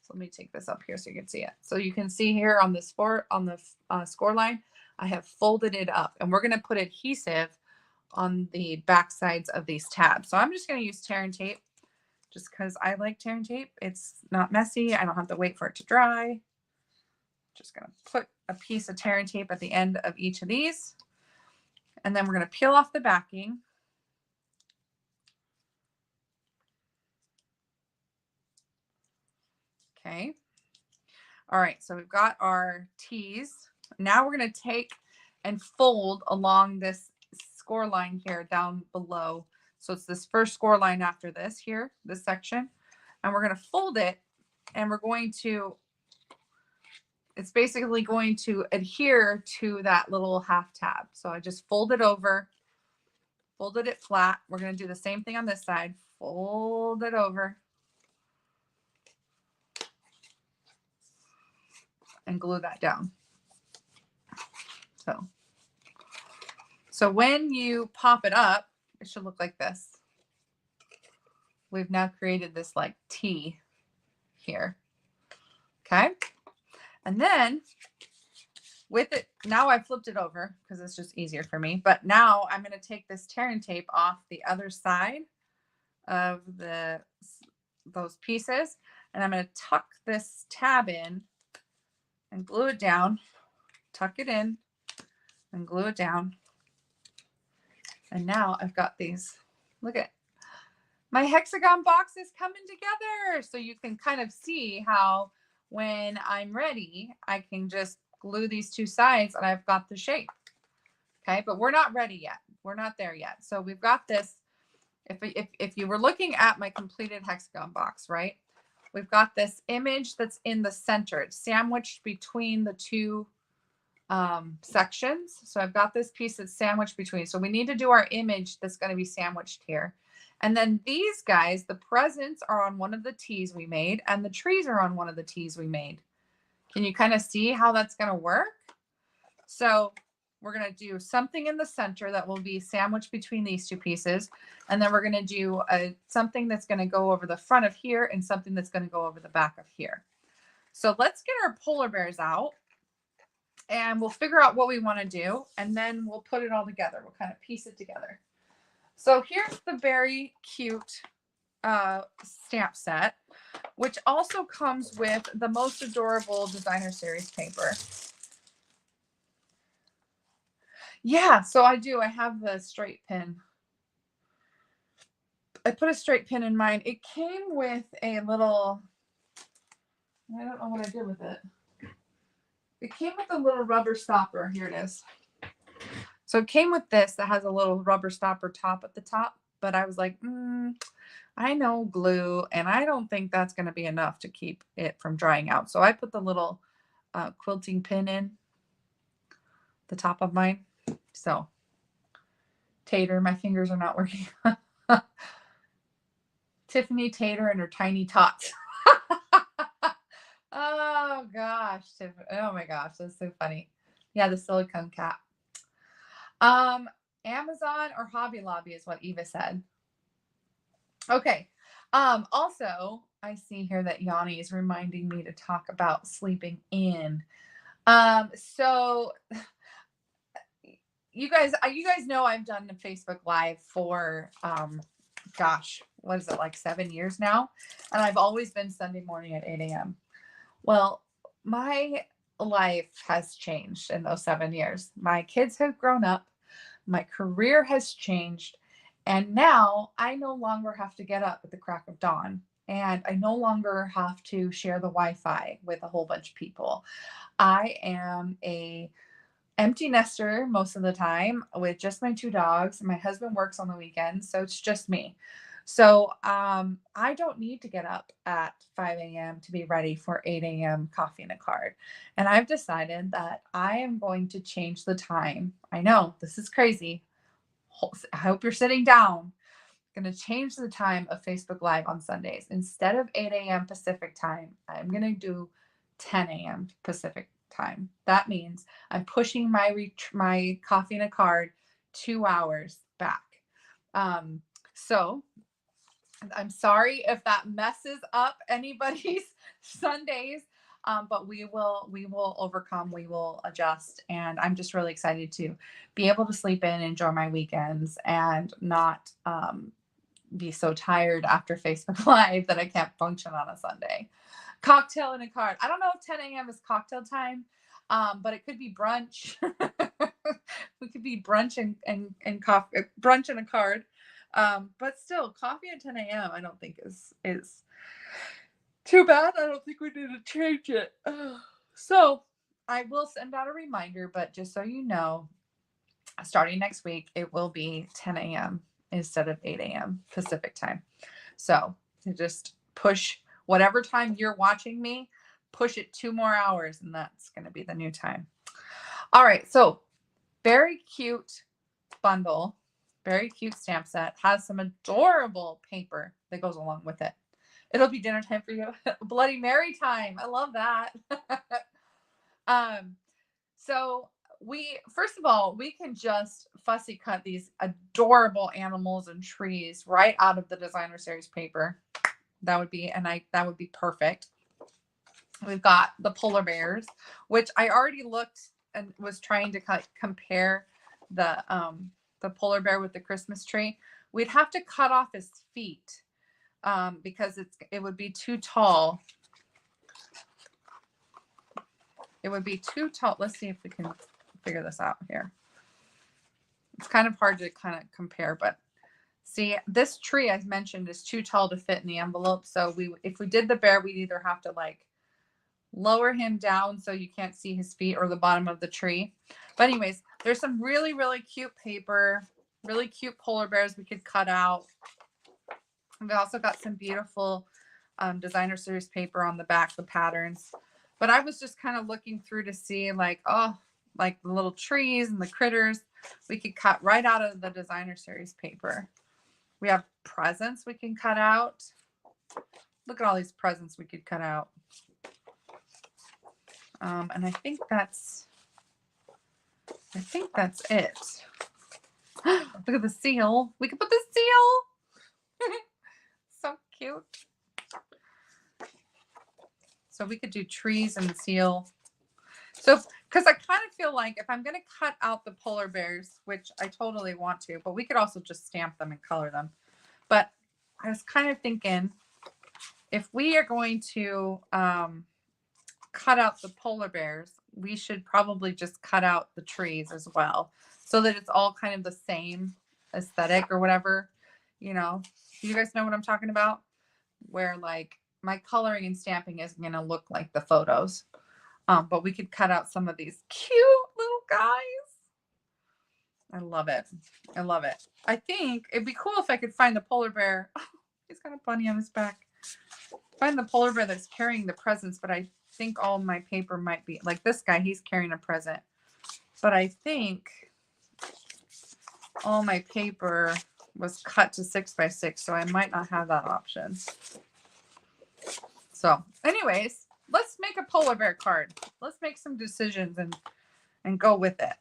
So let me take this up here so you can see it. So you can see here on the score line, I have folded it up and we're going to put adhesive on the back sides of these tabs. So I'm just going to use tear and tape just because I like tear and tape. It's not messy. I don't have to wait for it to dry. Just going to put a piece of tear and tape at the end of each of these. And then we're going to peel off the backing. Okay. All right. So we've got our tees. Now we're going to take and fold along this score line here down below. So it's this first score line after this here, this section. And we're going to fold it and we're going to, it's basically going to adhere to that little half tab. So I just fold it over, folded it flat. We're going to do the same thing on this side. Fold it over and glue that down. So when you pop it up, it should look like this. We've now created this like T here. Okay. And then with it, now I flipped it over because it's just easier for me. But now I'm going to take this tear and tape off the other side of those pieces. And I'm going to tuck this tab in and glue it down, tuck it in and glue it down. And now I've got these, look at my Hexagon box is coming together. So you can kind of see how when I'm ready, I can just glue these two sides and I've got the shape. Okay, but we're not ready yet. We're not there yet. So we've got this. If you were looking at my completed Hexagon box, right? We've got this image that's in the center. It's sandwiched between the two sections. So I've got this piece that's sandwiched between. So we need to do our image that's going to be sandwiched here. And then these guys, the presents are on one of the tees we made and the trees are on one of the tees we made. Can you kind of see how that's going to work? So we're going to do something in the center that will be sandwiched between these two pieces. And then we're going to do something that's going to go over the front of here and something that's going to go over the back of here. So let's get our polar bears out and we'll figure out what we want to do. And then we'll put it all together. We'll kind of piece it together. So here's the very cute stamp set, which also comes with the most adorable designer series paper. Yeah, so I do. I have the straight pin. I put a straight pin in mine. It came with a little, I don't know what I did with it. It came with a little rubber stopper. Here it is. So it came with this that has a little rubber stopper top at the top, but I was like, I know glue, and I don't think that's going to be enough to keep it from drying out. So I put the little quilting pin in the top of mine. So Tater, my fingers are not working. Tiffany Tater and her tiny tots. Oh gosh. Oh my gosh. That's so funny. Yeah, the silicone cat. Amazon or Hobby Lobby is what Eva said. Okay. Also, I see here that Yanni is reminding me to talk about sleeping in. So you guys know I've done a Facebook Live for gosh, what is it, like 7 years now? And I've always been Sunday morning at 8 a.m. Well, my life has changed in those 7 years. My kids have grown up, my career has changed, and now I no longer have to get up at the crack of dawn. And I no longer have to share the Wi-Fi with a whole bunch of people. I am a empty nester most of the time with just my 2 dogs. My husband works on the weekends, so it's just me. So I don't need to get up at 5 a.m. to be ready for 8 a.m. coffee and a card. And I've decided that I am going to change the time. I know this is crazy. I hope you're sitting down. I'm going to change the time of Facebook Live on Sundays. Instead of 8 a.m. Pacific time, I'm going to do 10 a.m. Pacific time. That means I'm pushing my coffee and a card 2 hours back. So I'm sorry if that messes up anybody's Sundays, but we will overcome. We will adjust, and I'm just really excited to be able to sleep in, enjoy my weekends, and not be so tired after Facebook Live that I can't function on a Sunday. Cocktail and a card. I don't know if 10 a.m. is cocktail time, but it could be brunch. We could be brunch and coffee, brunch and a card. But still, coffee at 10 a.m. I don't think is too bad. I don't think we need to change it. So I will send out a reminder, but just so you know, starting next week, it will be 10 a.m. instead of 8 a.m. Pacific time. So to just push whatever time you're watching me, push it 2 more hours, and that's going to be the new time. All right. So very cute bundle, very cute stamp set, has some adorable paper that goes along with it. It'll be dinner time for you. Bloody Mary time. I love that. So first of all, we can just fussy cut these adorable animals and trees right out of the designer series paper. That would be perfect. We've got the polar bears, which I already looked and was trying to compare the polar bear with the Christmas tree. We'd have to cut off his feet because it would be too tall. It would be too tall. Let's see if we can figure this out here. It's kind of hard to kind of compare, but see, this tree I mentioned is too tall to fit in the envelope. So if we did the bear, we'd either have to like lower him down so you can't see his feet or the bottom of the tree. But anyways, there's some really, really cute paper, really cute polar bears we could cut out. We also got some beautiful designer series paper on the back, the patterns. But I was just kind of looking through to see like the little trees and the critters we could cut right out of the designer series paper. We have presents we can cut out. Look at all these presents we could cut out. And I think that's it. Look at the seal. We could put the seal. So cute. So we could do trees and the seal. So, because I kind of feel like if I'm going to cut out the polar bears, which I totally want to, but we could also just stamp them and color them. But I was kind of thinking if we are going to cut out the polar bears, we should probably just cut out the trees as well so that it's all kind of the same aesthetic or whatever. You know, you guys know what I'm talking about? Where like my coloring and stamping is going to look like the photos. But we could cut out some of these cute little guys. I love it. I love it. I think it'd be cool if I could find the polar bear. Oh, he's got a bunny on his back. Find the polar bear that's carrying the presents, but I think all my paper might be like this guy. He's carrying a present. But I think all my paper was cut to 6 by 6, so I might not have that option. So anyways, let's make a polar bear card. Let's make some decisions and go with it.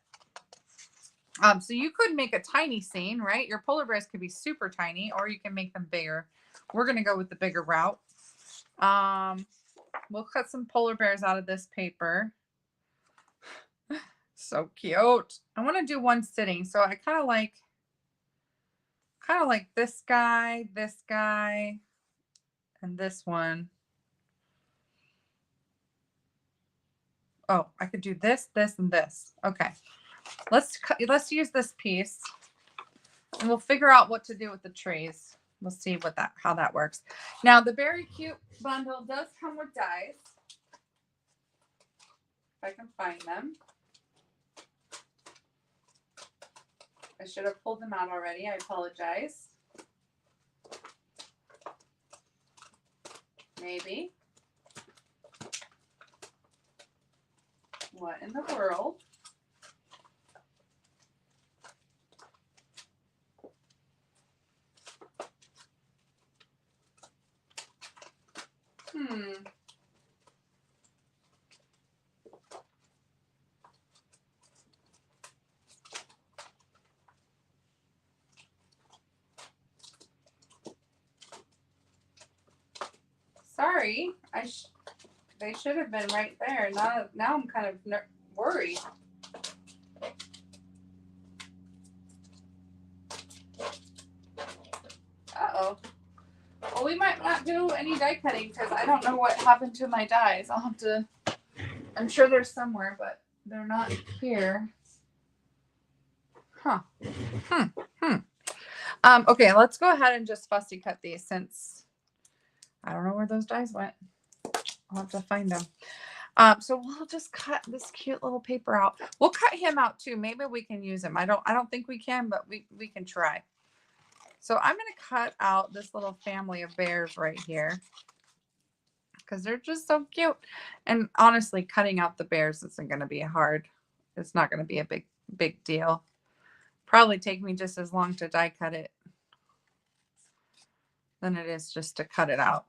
So you could make a tiny scene, right? Your polar bears could be super tiny, or you can make them bigger. We're going to go with the bigger route. We'll cut some polar bears out of this paper. So cute. I want to do one sitting. So I kind of like this guy, and this one. Oh, I could do this, this, and this. Okay. Let's use this piece, and we'll figure out what to do with the trees. We'll see how that works. Now the Very Cute bundle does come with dies. If I can find them. I should have pulled them out already. I apologize. Maybe. What in the world? Sorry, they should have been right there. Now I'm kind of worried. Uh-oh. Well, we might not do any die cutting because I don't know what happened to my dies. I'll have to, I'm sure they're somewhere, but they're not here. Huh. Okay, let's go ahead and just fussy cut these since I don't know where those dies went. I'll have to find them. So we'll just cut this cute little paper out. We'll cut him out too. Maybe we can use him. I don't think we can, but we can try. So I'm going to cut out this little family of bears right here because they're just so cute. And honestly, cutting out the bears isn't going to be hard. It's not going to be a big deal. Probably take me just as long to die cut it than it is just to cut it out.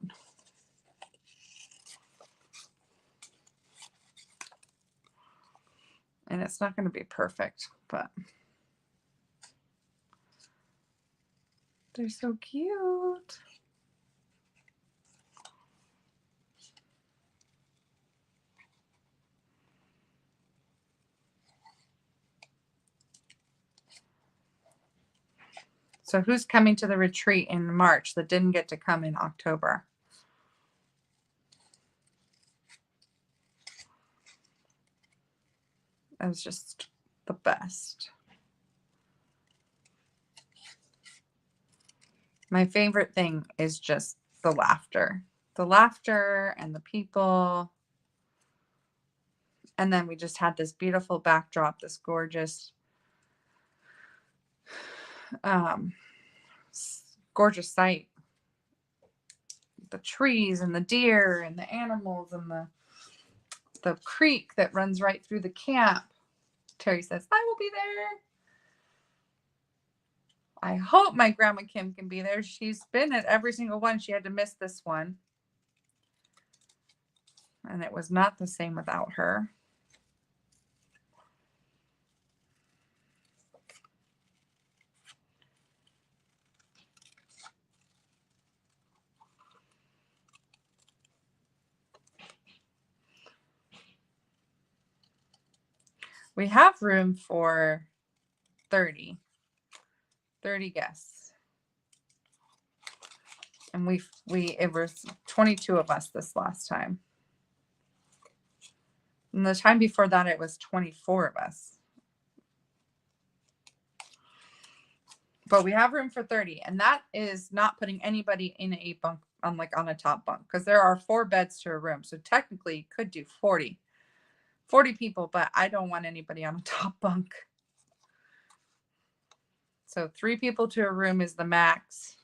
And it's not going to be perfect, but they're so cute. So who's coming to the retreat in March that didn't get to come in October? It was just the best. My favorite thing is just the laughter. The laughter and the people. And then we just had this beautiful backdrop, this gorgeous, gorgeous sight. The trees and the deer and the animals and the creek that runs right through the camp. Terry says, I will be there. I hope my grandma Kim can be there. She's been at every single one. She had to miss this one. And it was not the same without her. We have room for 30 guests. And it was 22 of us this last time. And the time before that, it was 24 of us. But we have room for 30. And that is not putting anybody in a bunk, on a top bunk, because there are 4 beds to a room. So technically you could do 40 people, but I don't want anybody on a top bunk. So 3 people to a room is the max.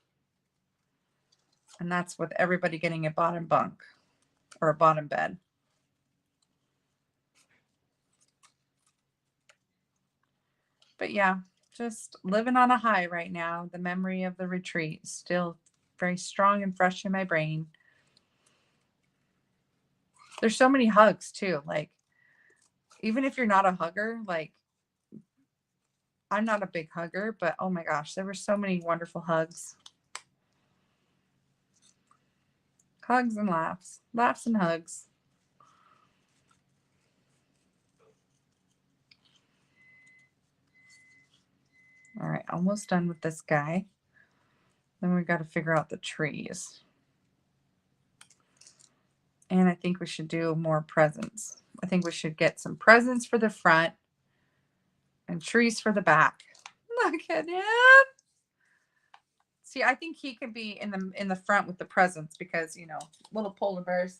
And that's with everybody getting a bottom bunk or a bottom bed. But yeah, just living on a high right now. The memory of the retreat is still very strong and fresh in my brain. There's so many hugs too. Like, even if you're not a hugger, like, I'm not a big hugger, but oh my gosh, there were so many wonderful hugs. Hugs and laughs. Laughs and hugs. All right, almost done with this guy. Then we got to figure out the trees. And I think we should do more presents. I think we should get some presents for the front and trees for the back. Look at him. See, I think he can be in the front with the presents because, you know, little polar bears,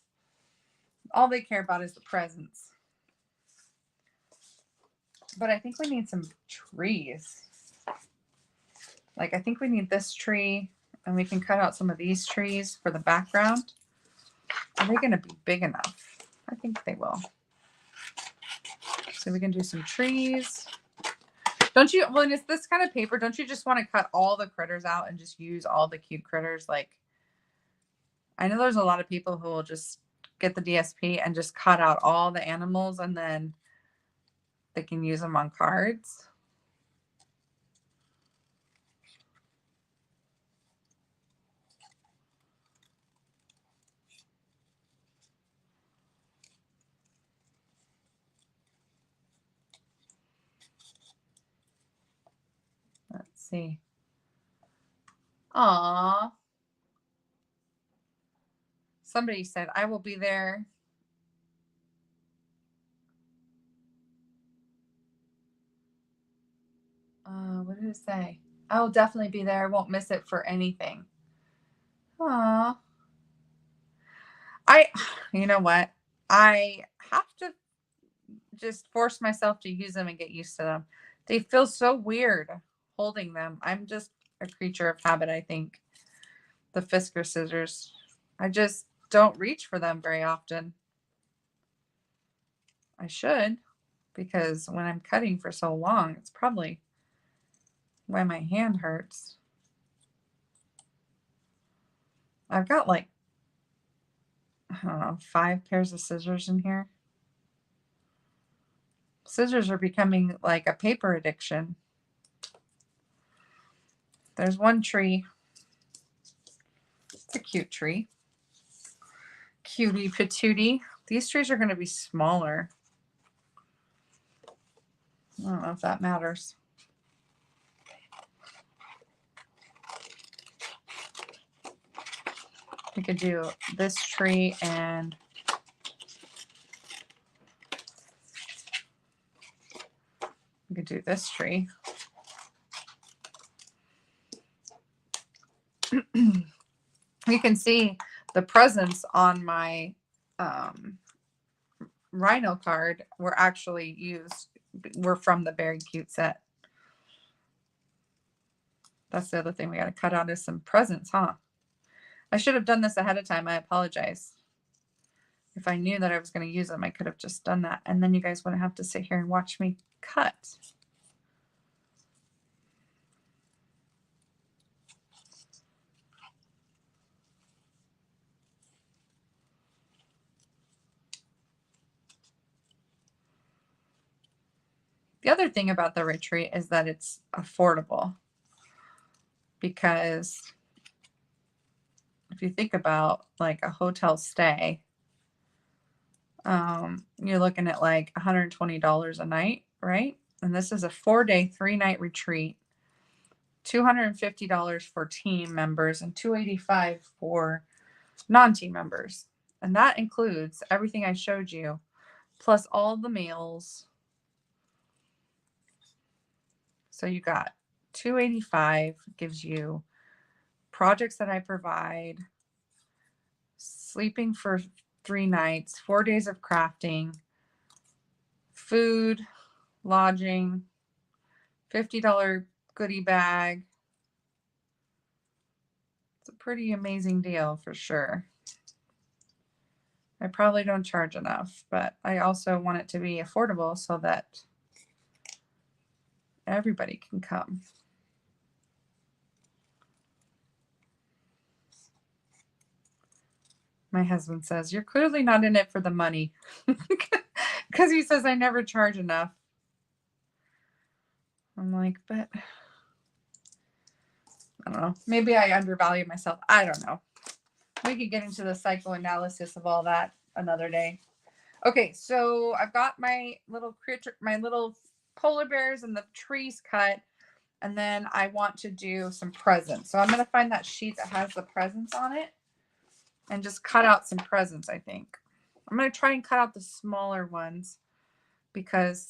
all they care about is the presents. But I think we need some trees. Like, I think we need this tree, and we can cut out some of these trees for the background. Are they going to be big enough? I think they will. So we can do some trees. Don't you, when it's this kind of paper, don't you just want to cut all the critters out and just use all the cute critters? Like, I know there's a lot of people who will just get the DSP and just cut out all the animals and then they can use them on cards. Let's see. Aw. Somebody said, I will be there. What did it say? I will definitely be there. I won't miss it for anything. Aw. You know what? I have to just force myself to use them and get used to them. They feel so weird holding them. I'm just a creature of habit, I think. The Fisker scissors. I just don't reach for them very often. I should, because when I'm cutting for so long, it's probably why my hand hurts. I've got like, I don't know, 5 pairs of scissors in here. Scissors are becoming like a paper addiction. There's one tree. It's a cute tree. Cutie patootie. These trees are going to be smaller. I don't know if that matters. We could do this tree and we could do this tree. You can see the presents on my Rhino card were actually were from the Very Cute set. That's the other thing we got to cut out is some presents, huh? I should have done this ahead of time. I apologize. If I knew that I was going to use them, I could have just done that. And then you guys wouldn't have to sit here and watch me cut. The other thing about the retreat is that it's affordable. Because if you think about like a hotel stay, you're looking at like $120 a night, right? And this is a 4-day, 3-night retreat. $250 for team members and $285 for non-team members. And that includes everything I showed you, plus all the meals. So you got $285 gives you projects that I provide, sleeping for 3 nights, 4 days of crafting, food, lodging, $50 goodie bag. It's a pretty amazing deal for sure. I probably don't charge enough, but I also want it to be affordable so that everybody can come. My husband says, you're clearly not in it for the money. Because he says I never charge enough. I'm like, but I don't know. Maybe I undervalue myself. I don't know. We could get into the psychoanalysis of all that another day. Okay, so I've got my little creature, my little polar bears and the trees cut, and then I want to do some presents. So I'm going to find that sheet that has the presents on it and just cut out some presents, I think. I'm going to try and cut out the smaller ones because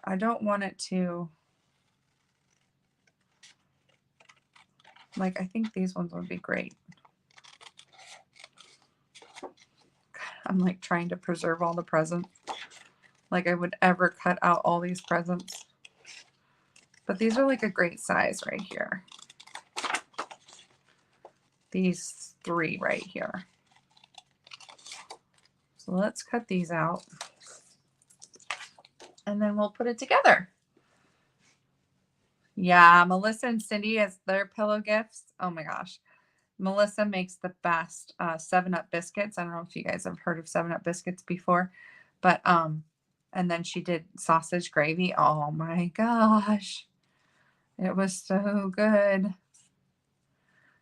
I don't want it to, like, I think these ones would be great. I'm like trying to preserve all the presents. Like I would ever cut out all these presents. But these are like a great size right here. These 3 right here. So let's cut these out. And then we'll put it together. Yeah, Melissa and Cindy as their pillow gifts. Oh my gosh. Melissa makes the best 7-Up biscuits. I don't know if you guys have heard of 7-Up biscuits before, but and then she did sausage gravy. Oh my gosh. It was so good.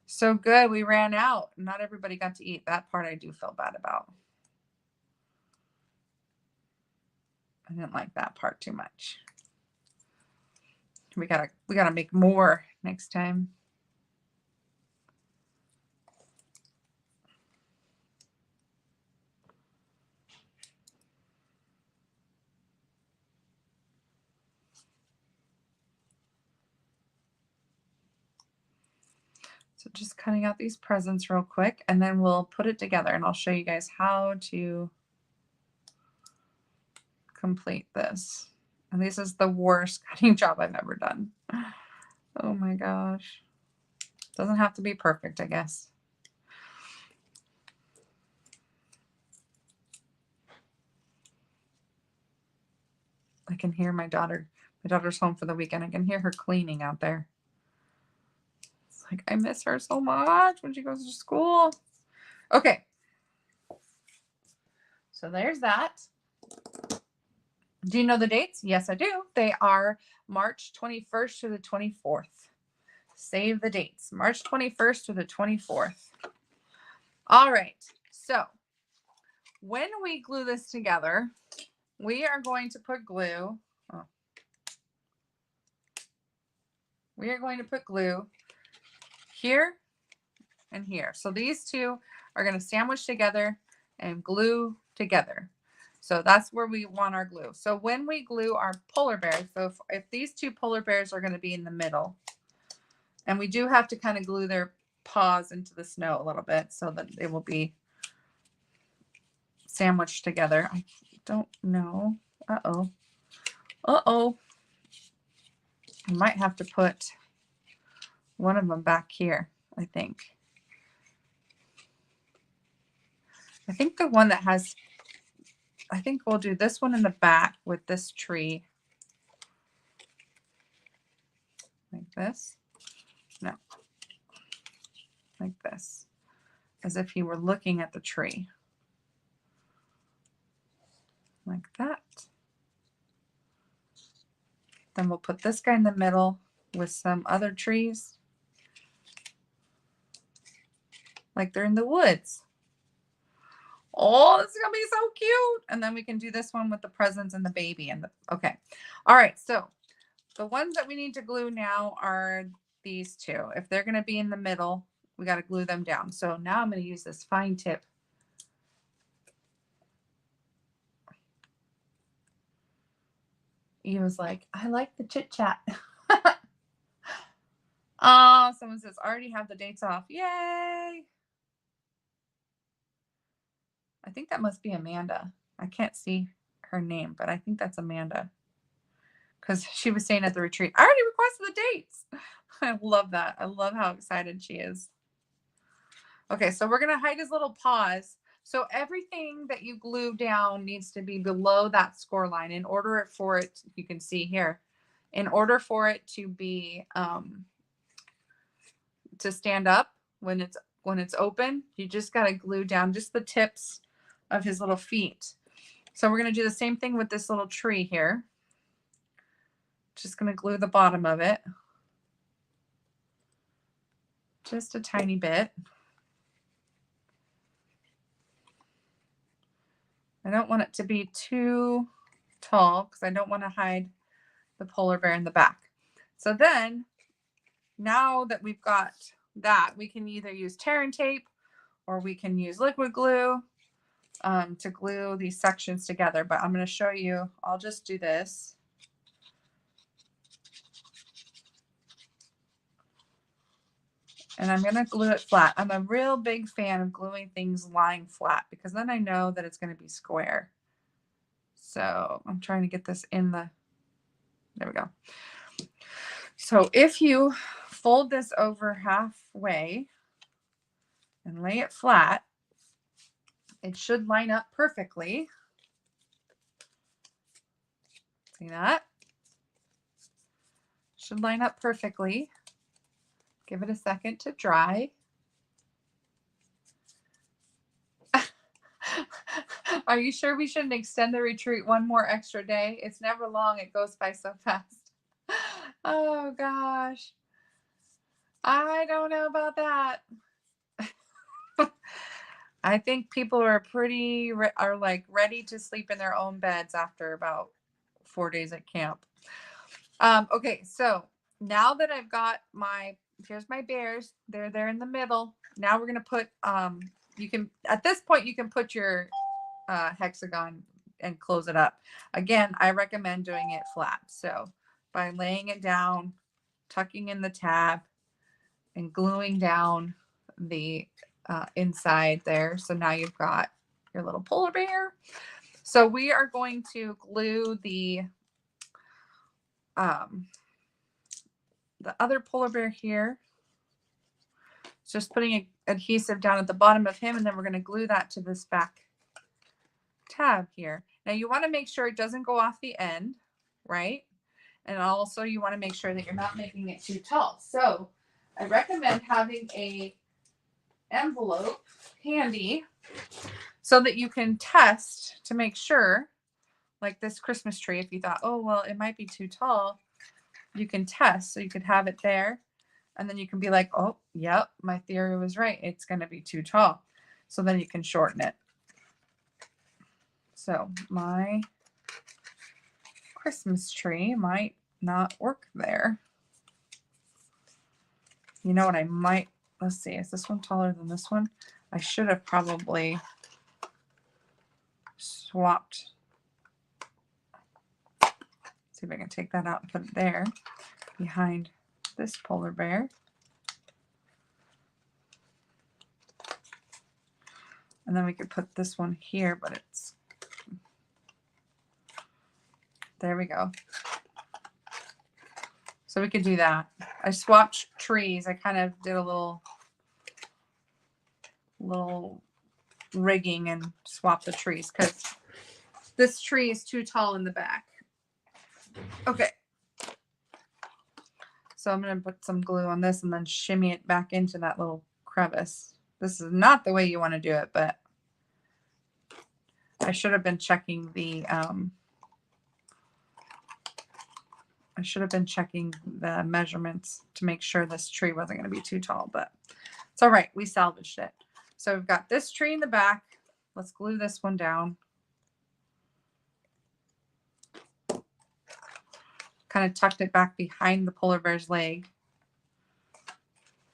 So good. We ran out. Not everybody got to eat. That part I do feel bad about. I didn't like that part too much. We gotta make more next time. So just cutting out these presents real quick, and then we'll put it together, and I'll show you guys how to complete this. And this is the worst cutting job I've ever done. Oh my gosh. Doesn't have to be perfect, I guess. I can hear my daughter. My daughter's home for the weekend. I can hear her cleaning out there. It's like, I miss her so much when she goes to school. Okay. So there's that. Do you know the dates? Yes, I do. They are March 21st to the 24th. Save the dates. March 21st to the 24th. All right. So when we glue this together, we are going to put glue. Oh. We are going to put glue here and here. So these two are going to sandwich together and glue together. So that's where we want our glue. So when we glue our polar bears, so if these 2 polar bears are going to be in the middle, and we do have to kind of glue their paws into the snow a little bit so that they will be sandwiched together. I don't know. Uh-oh. Uh-oh. I might have to put one of them back here, I think. I think the one that has, I think we'll do this one in the back with this tree. Like this. No. Like this. As if you were looking at the tree. Like that. Then we'll put this guy in the middle with some other trees. Like they're in the woods. Oh, this is going to be so cute. And then we can do this one with the presents and the baby. And okay. All right. So the ones that we need to glue now are these 2. If they're going to be in the middle, we got to glue them down. So now I'm going to use this fine tip. He was like, I like the chit chat. Oh, someone says, already have the dates off. Yay. I think that must be Amanda. I can't see her name, but I think that's Amanda. Because she was saying at the retreat, I already requested the dates. I love that. I love how excited she is. Okay, so we're going to hide his little paws. So everything that you glue down needs to be below that score line in order for it, you can see here, in order for it to be to stand up when it's open, you just got to glue down just the tips of his little feet. So we're going to do the same thing with this little tree here. Just going to glue the bottom of it. Just a tiny bit. I don't want it to be too tall because I don't want to hide the polar bear in the back. So then, now that we've got that, we can either use tear and tape or we can use liquid glue to glue these sections together. But I'm going to show you, I'll just do this. And I'm going to glue it flat. I'm a real big fan of gluing things lying flat because then I know that it's going to be square. So I'm trying to get this in the, there we go. So if you fold this over halfway and lay it flat, it should line up perfectly. See that? Should line up perfectly. Give it a second to dry. Are you sure we shouldn't extend the retreat one more extra day? It's never long. It goes by so fast. Oh gosh. I don't know about that. I think people are like ready to sleep in their own beds after about 4 days at camp. Okay, so now that I've got here's my bears. They're there in the middle. Now we're gonna put you can, at this point you can put your hexagon and close it up. Again, I recommend doing it flat. So by laying it down, tucking in the tab, and gluing down the inside there. So now you've got your little polar bear. So we are going to glue the other polar bear here. Just putting adhesive down at the bottom of him, and then we're going to glue that to this back tab here. Now you want to make sure it doesn't go off the end, right? And also you want to make sure that you're not making it too tall. So I recommend having a envelope handy so that you can test to make sure, like this Christmas tree, if you thought, oh, well, it might be too tall, you can test. So you could have it there. And then you can be like, oh, yep, my theory was right. It's going to be too tall. So then you can shorten it. So my Christmas tree might not work there. You know what I might, let's see, is this one taller than this one? I should have probably swapped. See if I can take that out and put it there behind this polar bear. And then we could put this one here, but it's, there we go. So we could do that. I swapped trees. I kind of did a little rigging and swapped the trees because this tree is too tall in the back. Okay. So I'm going to put some glue on this and then shimmy it back into that little crevice. This is not the way you want to do it, but I should have been checking the measurements to make sure this tree wasn't going to be too tall, but it's all right. We salvaged it. So we've got this tree in the back. Let's glue this one down. Kind of tucked it back behind the polar bear's leg.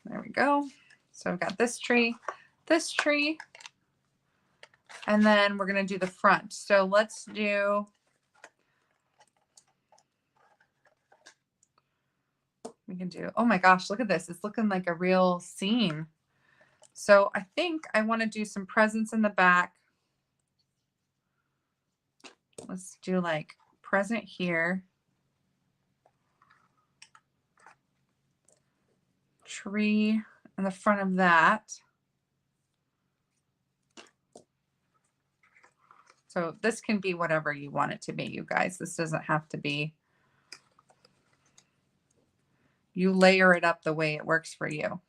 There we go. So I've got this tree, and then we're going to do the front. So let's do, we can do, oh my gosh, look at this. It's looking like a real scene. So I think I want to do some presents in the back. Let's do like present here. Tree in the front of that. So this can be whatever you want it to be, you guys. This doesn't have to be You layer it up the way it works for you.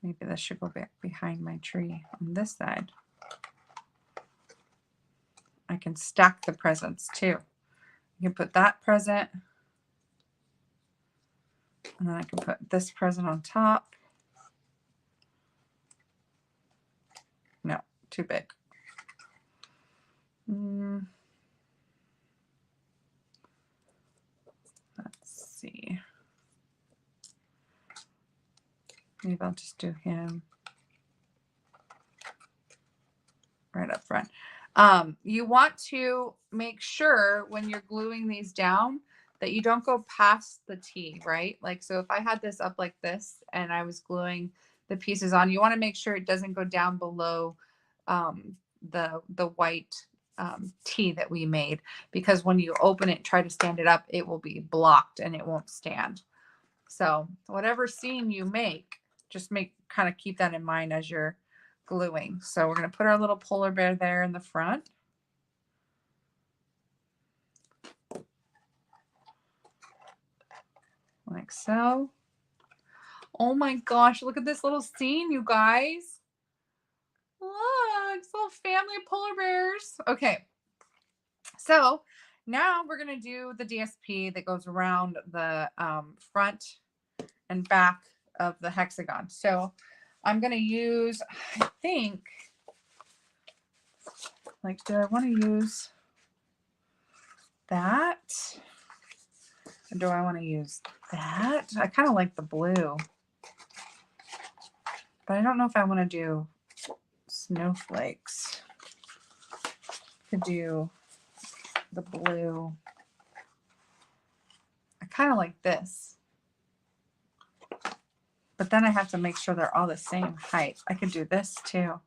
Maybe this should go back behind my tree on this side. I can stack the presents too. You can put that present, and then I can put this present on top. No, too big. Let's see. Maybe I'll just do him right up front. You want to make sure when you're gluing these down that you don't go past the T, right? Like, so if I had this up like this and I was gluing the pieces on, you want to make sure it doesn't go down below the white T that we made, because when you open it and try to stand it up, it will be blocked and it won't stand. So whatever seam you make, just kind of keep that in mind as you're gluing. So we're going to put our little polar bear there in the front. Like so. Oh my gosh, look at this little scene, you guys. Look, it's little family of polar bears. Okay, so now we're going to do the DSP that goes around the front and back of the hexagon. So I'm going to use, I think, like, do I want to use that? Or do I want to use that? I kind of like the blue, but I don't know if I want to do snowflakes. Could do the blue. I kind of like this, but then I have to make sure they're all the same height. I could do this too.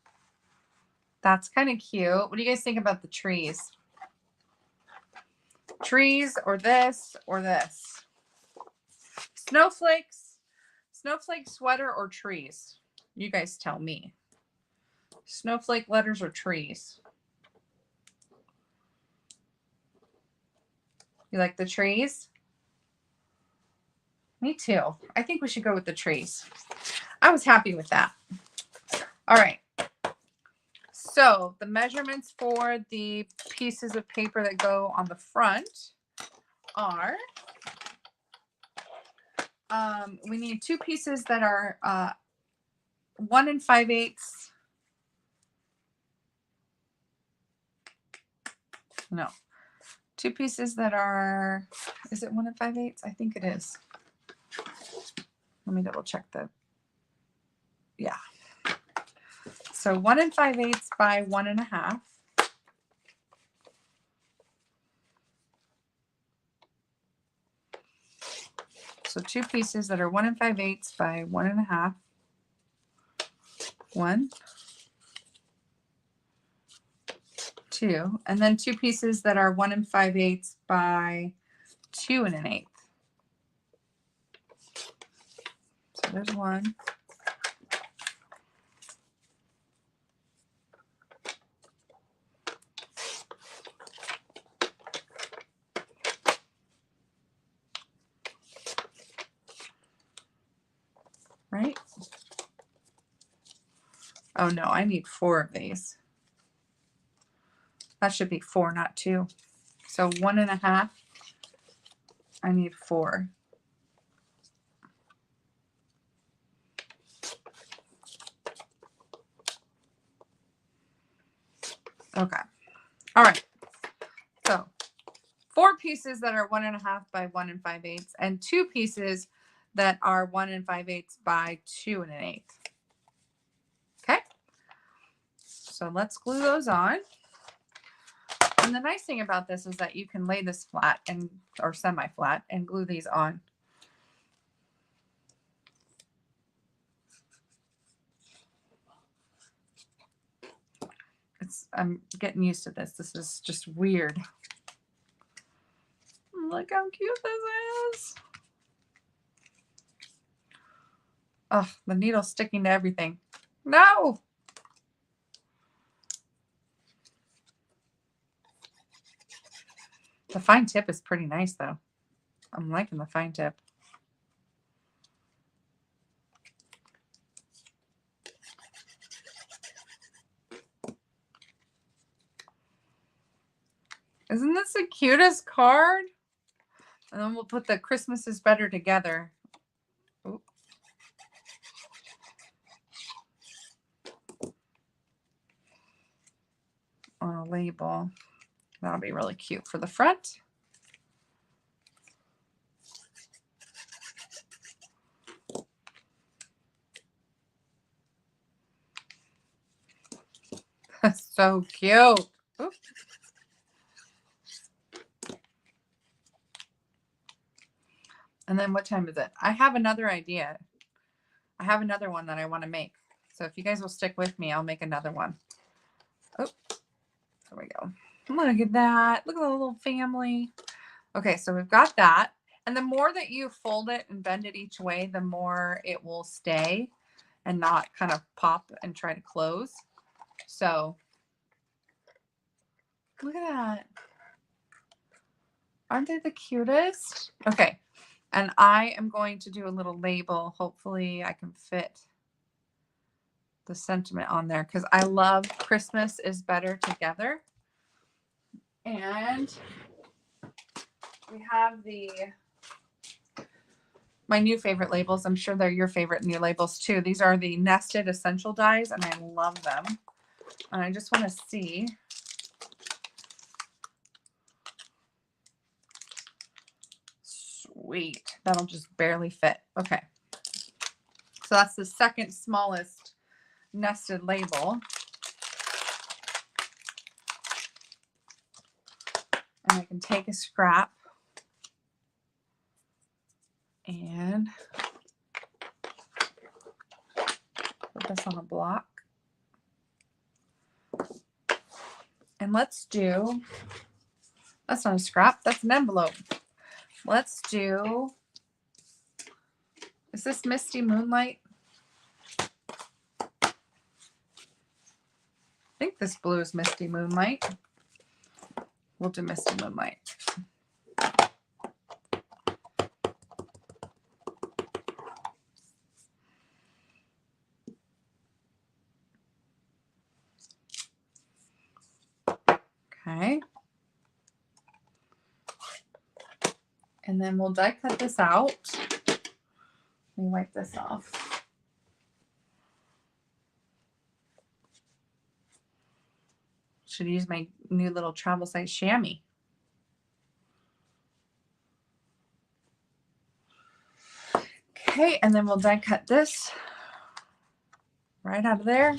That's kind of cute. What do you guys think about the trees? Trees or this or this? Snowflakes, snowflake sweater or trees? You guys tell me. Snowflake letters or trees? You like the trees? Me too. I think we should go with the trees. I was happy with that. All right. So the measurements for the pieces of paper that go on the front are, we need two pieces that are 1 5/8. No, two pieces that are, is it 1 5/8? I think it is. Let me double check yeah. So 1 5/8 by 1 1/2. So two pieces that are 1 5/8 by 1 1/2. 1, 2, and then two pieces that are 1 5/8 by 2 1/8. So there's one. Right? Oh no, I need 4 of these. That should be 4, not 2. So 1 1/2. I need 4. Okay. All right. So 4 pieces that are 1 1/2 by 1 5/8, and 2 pieces that are 1 5/8 by 2 1/8. Okay. So let's glue those on. And the nice thing about this is that you can lay this flat or semi-flat and glue these on. I'm getting used to this. This is just weird. Look how cute this is. Oh, the needle's sticking to everything. No. The fine tip is pretty nice though. I'm liking the fine tip. Isn't this the cutest card? And then we'll put the Christmas is better together. Ooh. On a label. That'll be really cute for the front. That's so cute. Oops. And then what time is it? I have another idea. I have another one that I want to make. So if you guys will stick with me, I'll make another one. Oh, there we go. Look at that. Look at the little family. Okay, so we've got that. And the more that you fold it and bend it each way, the more it will stay and not kind of pop and try to close. So look at that. Aren't they the cutest? Okay. And I am going to do a little label. Hopefully I can fit the sentiment on there because I love Christmas is better together. And we have my new favorite labels. I'm sure they're your favorite new labels too. These are the nested essential dies and I love them. And I just want to see. Sweet. That'll just barely fit. Okay. So that's the second smallest nested label. And I can take a scrap and put this on a block. And let's do, that's not a scrap, that's an envelope. Let's do, is this Misty Moonlight? I think this blue is Misty Moonlight. We'll do Misty Moonlight. Okay. And then we'll die cut this out. Let me wipe this off. Should use my new little travel size chamois. Okay, and then we'll die cut this right out of there.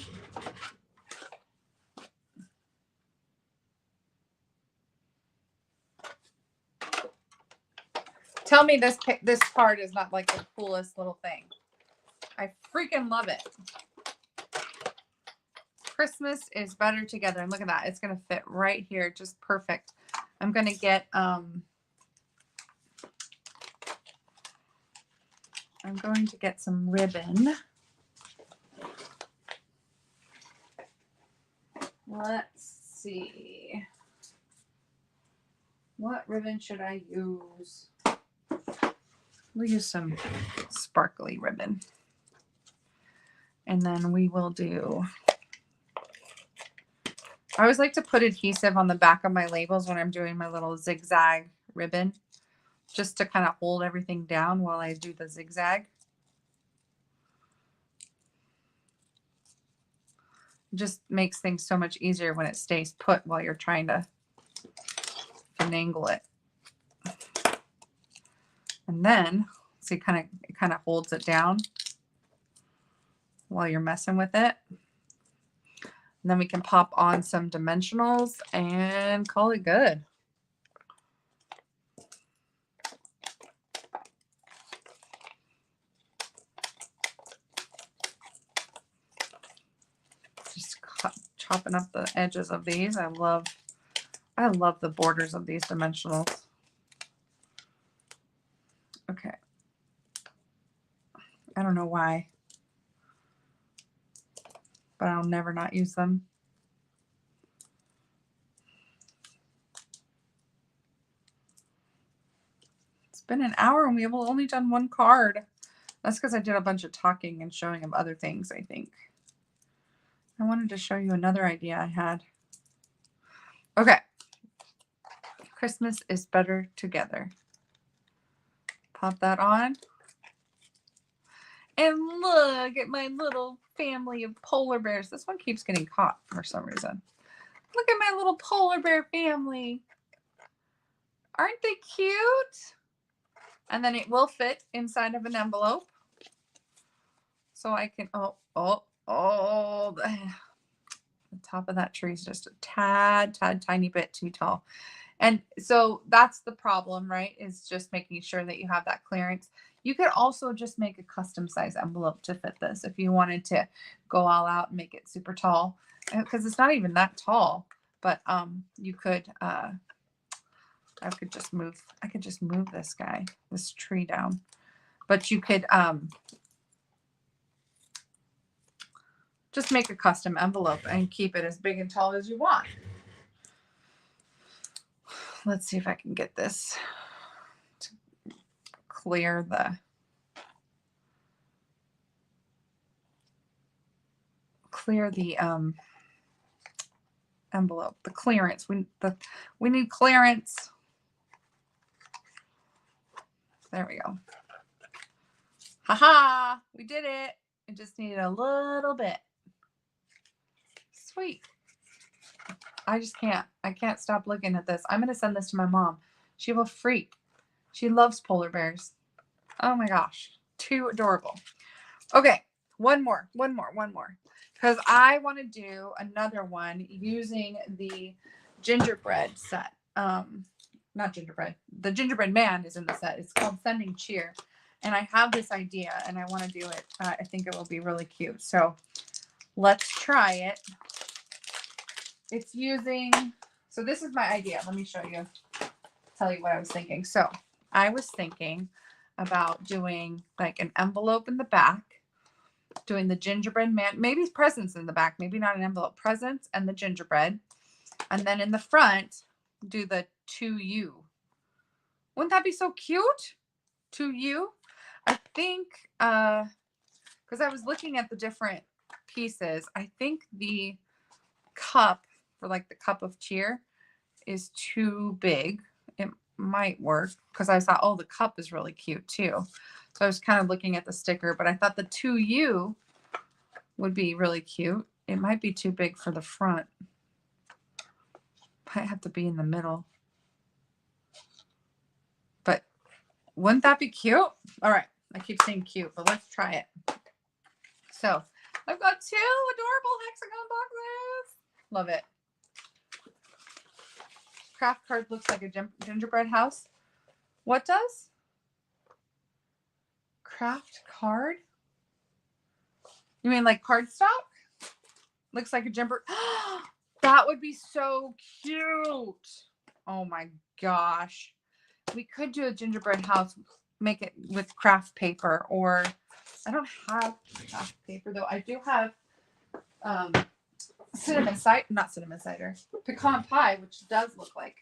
Tell me this card is not like the coolest little thing. I freaking love it. Christmas is better together. And look at that. It's going to fit right here. Just perfect. I'm going to get, I'm going to get some ribbon. Let's see. What ribbon should I use? We'll use some sparkly ribbon. And then we will do, I always like to put adhesive on the back of my labels when I'm doing my little zigzag ribbon, just to kind of hold everything down while I do the zigzag. It just makes things so much easier when it stays put while you're trying to finagle it. And then, see, it kind of holds it down while you're messing with it. And then we can pop on some dimensionals and call it good. Just chopping up the edges of these. I love the borders of these dimensionals. Okay. I don't know why, but I'll never not use them. It's been an hour and we have only done one card. That's because I did a bunch of talking and showing of other things, I think. I wanted to show you another idea I had. Okay. Christmas is better together. Pop that on. And look at my little family of polar bears. This one keeps getting caught for some reason. Look at my little polar bear family. Aren't they cute? And then it will fit inside of an envelope. So I can, the top of that tree is just a tad, tiny bit too tall. And so that's the problem, right? Is just making sure that you have that clearance. You could also just make a custom size envelope to fit this if you wanted to go all out and make it super tall, because it's not even that tall. But you could, I could just move this tree down. But you could just make a custom envelope and keep it as big and tall as you want. Let's see if I can get this to clear the envelope, the clearance. We need clearance. There we go. Haha, we did it. It just needed a little bit. Sweet. I can't stop looking at this. I'm going to send this to my mom. She will freak. She loves polar bears. Oh my gosh. Too adorable. Okay. One more. Because I want to do another one using the gingerbread set. Not gingerbread. The gingerbread man is in the set. It's called Sending Cheer. And I have this idea and I want to do it. I think it will be really cute. So let's try it. It's using, so this is my idea. Let me show you, tell you what I was thinking. So I was thinking about doing like an envelope in the back, doing the gingerbread man, maybe presents in the back, maybe not an envelope, presents and the gingerbread. And then in the front, do the to you. Wouldn't that be so cute? To you. I think, because I was looking at the different pieces, I think the cup for like the cup of cheer is too big. It might work because I thought, oh, the cup is really cute too. So I was kind of looking at the sticker, but I thought the to you would be really cute. It might be too big for the front. Might have to be in the middle. But wouldn't that be cute? All right. I keep saying cute, but let's try it. So I've got 2 adorable hexagon boxes. Love it. Craft card looks like a gingerbread house. What does? Craft card? You mean like cardstock? Looks like a gingerbread. That would be so cute. Oh my gosh. We could do a gingerbread house, make it with craft paper, or I don't have craft paper though. I do have pecan pie, which does look like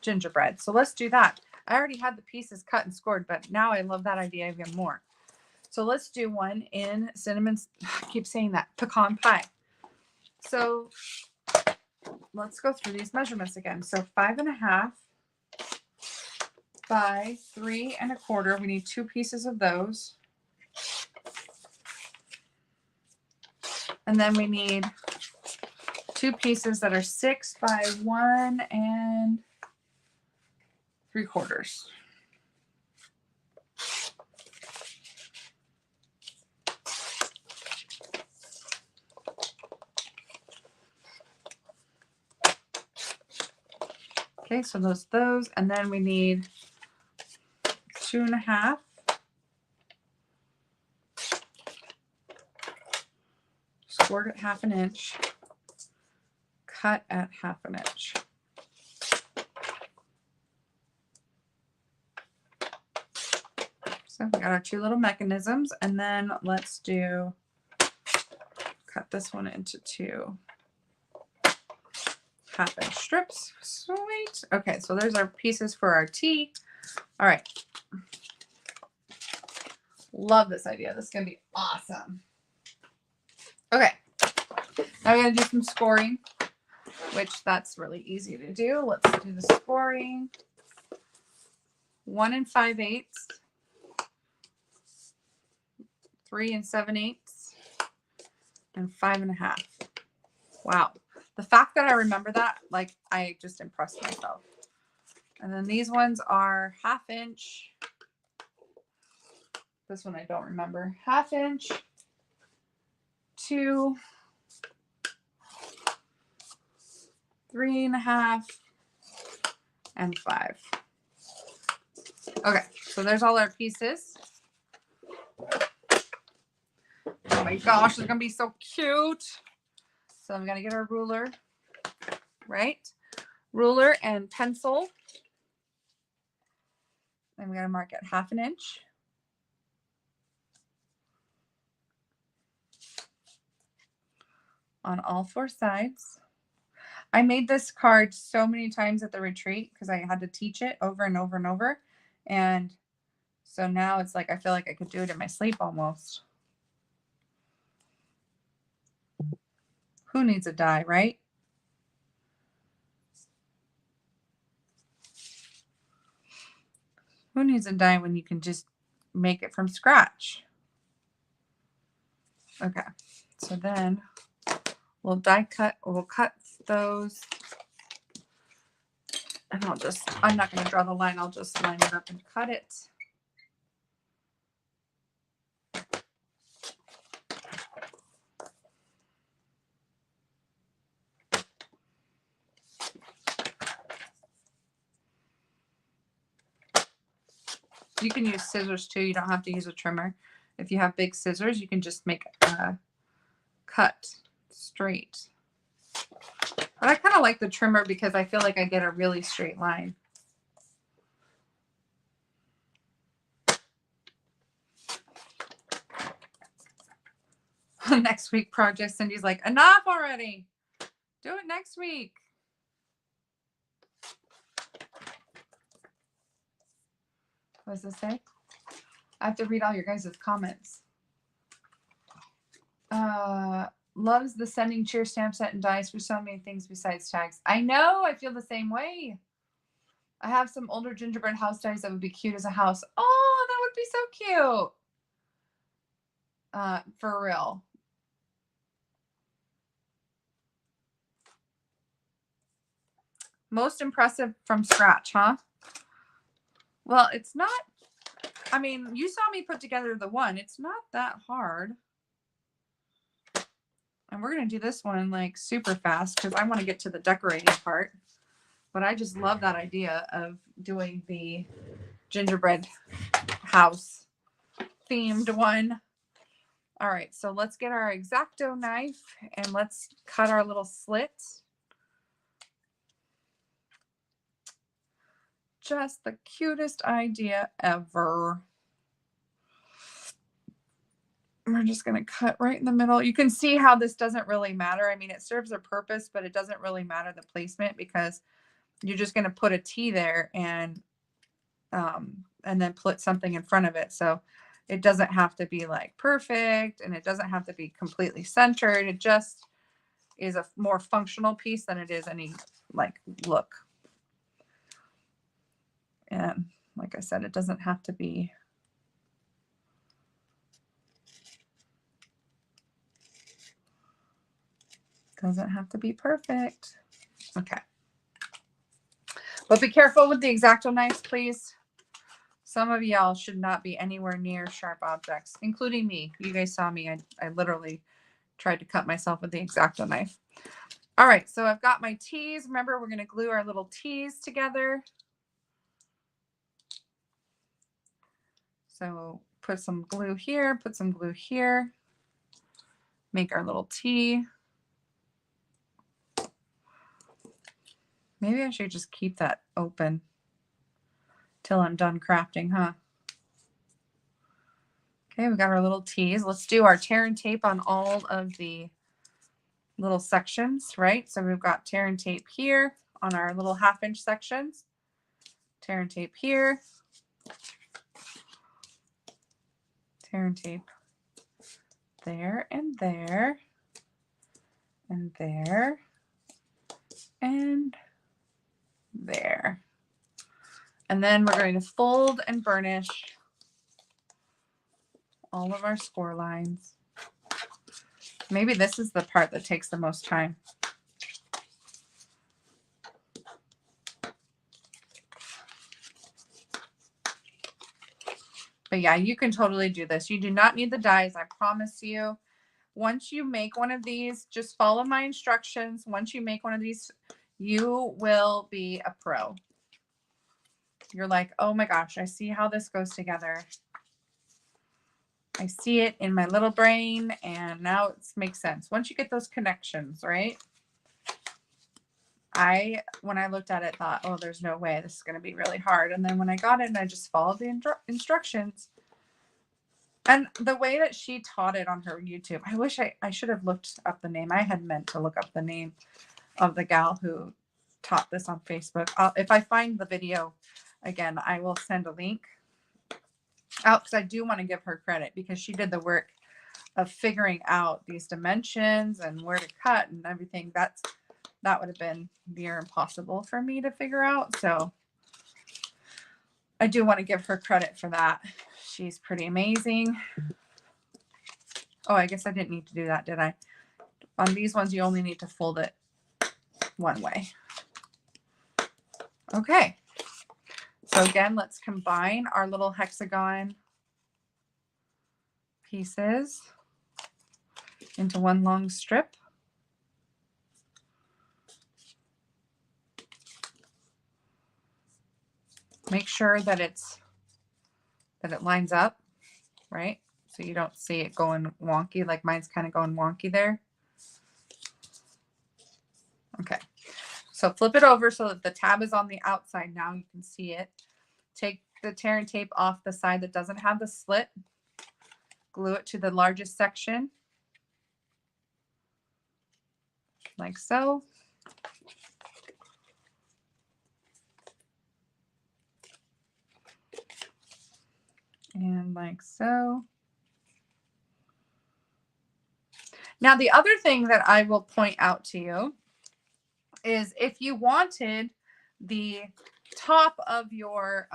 gingerbread. So let's do that. I already had the pieces cut and scored, but now I love that idea even more. So let's do one in cinnamon. I keep saying that, pecan pie. So let's go through these measurements again. So 5.5 by 3 1/4. We need 2 pieces of those. And then we need 2 pieces that are 6 by 1 3/4. Okay, so those, and then we need 2.5. Scored at 1/2 inch. Cut at 1/2 inch. So we got our 2 little mechanisms, and then let's cut this one into 2 1/2 inch strips. Sweet. Okay, so there's our pieces for our tea. All right. Love this idea. This is going to be awesome. Okay. Now we gotta do some scoring, which that's really easy to do. Let's do the scoring. 1 5/8, 3 7/8, and 5 1/2. Wow. The fact that I remember that, like, I just impressed myself. And then these ones are 1/2 inch. This one I don't remember. 1/2 inch, 2, 3 1/2, and 5. Okay, so there's all our pieces. Oh my gosh, it's gonna be so cute. So I'm gonna get our ruler, right? Ruler and pencil. And we're gonna mark it 1/2 inch. On all 4 sides. I made this card so many times at the retreat because I had to teach it over and over and over. And so now it's like I feel like I could do it in my sleep almost. Who needs a die, right? Who needs a die when you can just make it from scratch? Okay, so then we'll die cut, we'll cut those. And I'm not going to draw the line, I'll just line it up and cut it. You can use scissors too. You don't have to use a trimmer. If you have big scissors, you can just make a cut straight. But I kind of like the trimmer because I feel like I get a really straight line. Next week project, Cindy's like, enough already. Do it next week. What does this say? I have to read all your guys' comments. Loves the sending cheer stamp set and dies for so many things besides tags. I know, I feel the same way. I have some older gingerbread house dies that would be cute as a house. Oh, that would be so cute. For real. Most impressive from scratch, huh? Well, it's not, I mean, you saw me put together the one. It's not that hard. And we're going to do this one like super fast because I want to get to the decorating part. But I just love that idea of doing the gingerbread house themed one. All right, so let's get our X-Acto knife and let's cut our little slit. Just the cutest idea ever. We're just going to cut right in the middle. You can see how this doesn't really matter. I mean, it serves a purpose, but it doesn't really matter the placement because you're just going to put a T there and then put something in front of it. So it doesn't have to be like perfect and it doesn't have to be completely centered. It just is a more functional piece than it is any like look. And like I said, it doesn't have to be. Doesn't have to be perfect. Okay. But be careful with the X-Acto knives, please. Some of y'all should not be anywhere near sharp objects, including me. You guys saw me. I literally tried to cut myself with the X-Acto knife. All right, so I've got my T's. Remember, we're going to glue our little T's together. So put some glue here, put some glue here. Make our little T. Maybe I should just keep that open till I'm done crafting, huh? Okay, we got our little T's. Let's do our tear and tape on all of the little sections, right? So we've got tear and tape here on our little 1/2 inch sections. Tear and tape here. Tear and tape there and there. and there, and there. And then we're going to fold and burnish all of our score lines. Maybe this is the part that takes the most time. But yeah, you can totally do this. You do not need the dies, I promise you. Once you make one of these, just follow my instructions. Once you make one of these, you will be a pro. You're like, oh my gosh, I see how this goes together. I see it in my little brain, and now it makes sense. Once you get those connections, right? When I looked at it, thought, oh, there's no way this is going to be really hard. And then when I got it and I just followed the instructions, and the way that she taught it on her YouTube, I wish I should have looked up the name. I had meant to look up the name of the gal who taught this on Facebook. If I find the video again, I will send a link out, because I do want to give her credit, because she did the work of figuring out these dimensions and where to cut and everything. That would have been near impossible for me to figure out. So I do want to give her credit for that. She's pretty amazing. Oh, I guess I didn't need to do that, did I? On these ones, you only need to fold it one way. Okay. So again, let's combine our little hexagon pieces into one long strip. Make sure that it lines up, right? So you don't see it going wonky, like mine's kind of going wonky there. Okay, so flip it over so that the tab is on the outside now. You can see it. Take the tear and tape off the side that doesn't have the slit. Glue it to the largest section, like so. And like so. Now, the other thing that I will point out to you is if you wanted the top of your,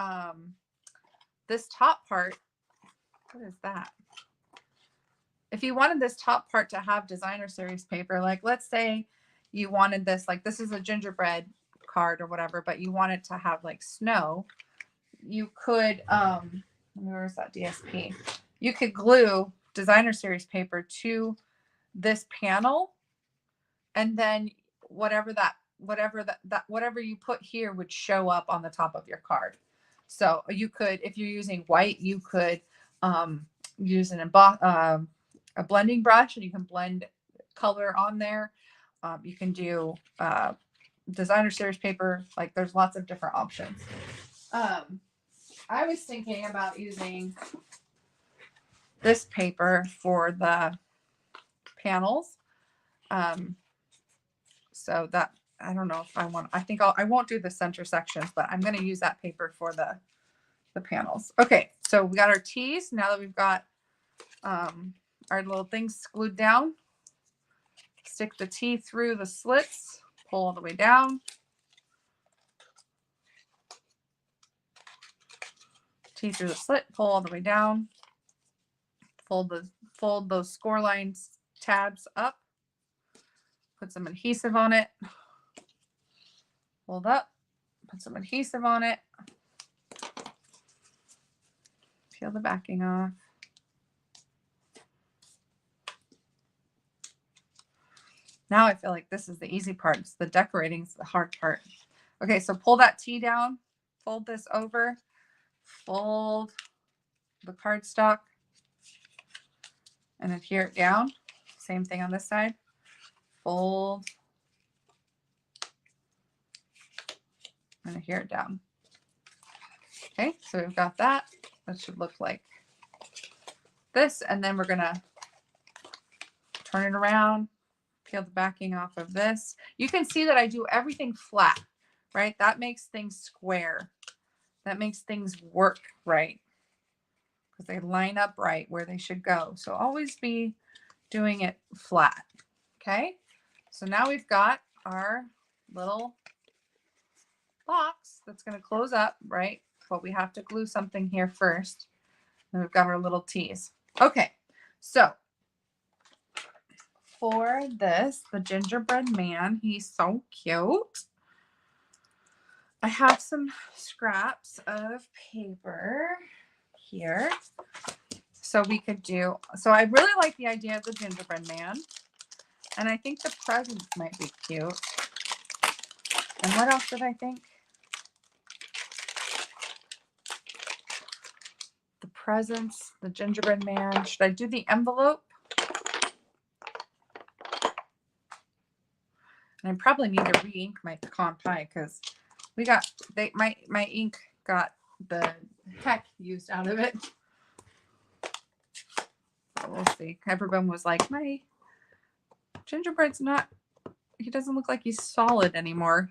this top part, what is that? If you wanted this top part to have designer series paper, like let's say you wanted this, like this is a gingerbread card or whatever, but you want it to have like snow, you could, where's that DSP? You could glue designer series paper to this panel, and then whatever you put here would show up on the top of your card. So you could, if you're using white, you could use a blending brush, and you can blend color on there. You can do designer series paper. Like there's lots of different options. I was thinking about using this paper for the panels. So that, I don't know if I want, I won't do the center sections, but I'm going to use that paper for the panels. Okay. So we got our T's. Now that we've got our little things glued down, stick the T through the slits, pull all the way down. T through the slit, pull all the way down. Fold those score lines tabs up. Put some adhesive on it. Fold up. Put some adhesive on it. Peel the backing off. Now I feel like this is the easy part. It's the decorating is the hard part. Okay, so pull that T down. Fold this over. Fold the cardstock and adhere it down. Same thing on this side. Fold and adhere it down. Okay, so we've got that. That should look like this. And then we're going to turn it around, peel the backing off of this. You can see that I do everything flat, right? That makes things square. That makes things work right, because they line up right where they should go. So always be doing it flat. Okay. So now we've got our little box that's going to close up, right? But we have to glue something here first. And we've got our little T's. Okay, so for this, the gingerbread man, he's so cute. I have some scraps of paper here. So we could do, so I really like the idea of the gingerbread man. And I think the presents might be cute. And what else did I think? The presents, the gingerbread man. Should I do the envelope? And I probably need to re-ink my pecan pie because we got my ink got the heck used out of it. So we'll see. Everyone was like, my gingerbread's not, he doesn't look like he's solid anymore.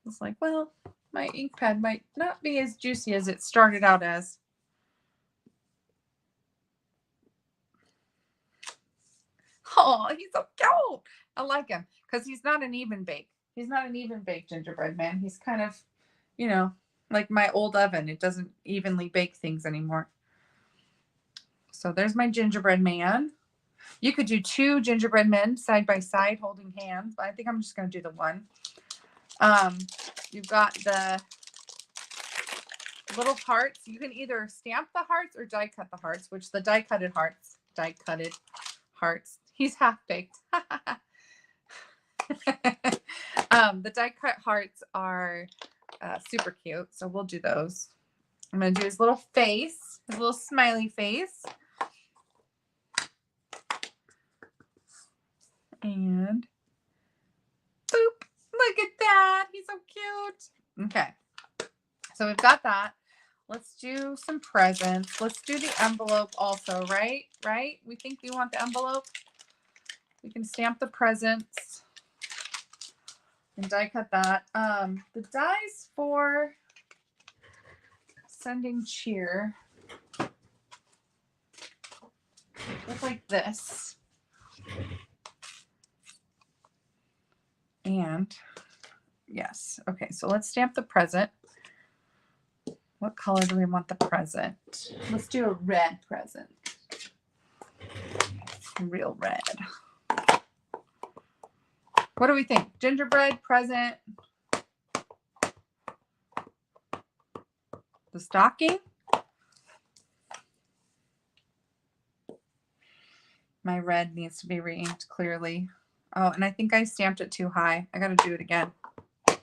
It's like, well, my ink pad might not be as juicy as it started out as. Oh, he's so cute. I like him because he's not an even bake. He's not an even baked gingerbread man. He's kind of, you know, like my old oven. It doesn't evenly bake things anymore. So there's my gingerbread man. You could do 2 gingerbread men side by side holding hands, but I think I'm just going to do the one. You've got the little hearts. You can either stamp the hearts or die cut the hearts, which the die cutted hearts. He's half baked. The die cut hearts are super cute, so we'll do those. I'm going to do his little face, his little smiley face. And boop, look at that. He's so cute. Okay, so we've got that. Let's do some presents. Let's do the envelope also, right? Right? We think we want the envelope. We can stamp the presents and die cut that. The dies for sending cheer look like this. And yes, okay, so let's stamp the present. What color do we want the present? Let's do a red present. Real red. What do we think? Gingerbread present. The stocking. My red needs to be re-inked clearly. Oh, and I think I stamped it too high. I got to do it again. I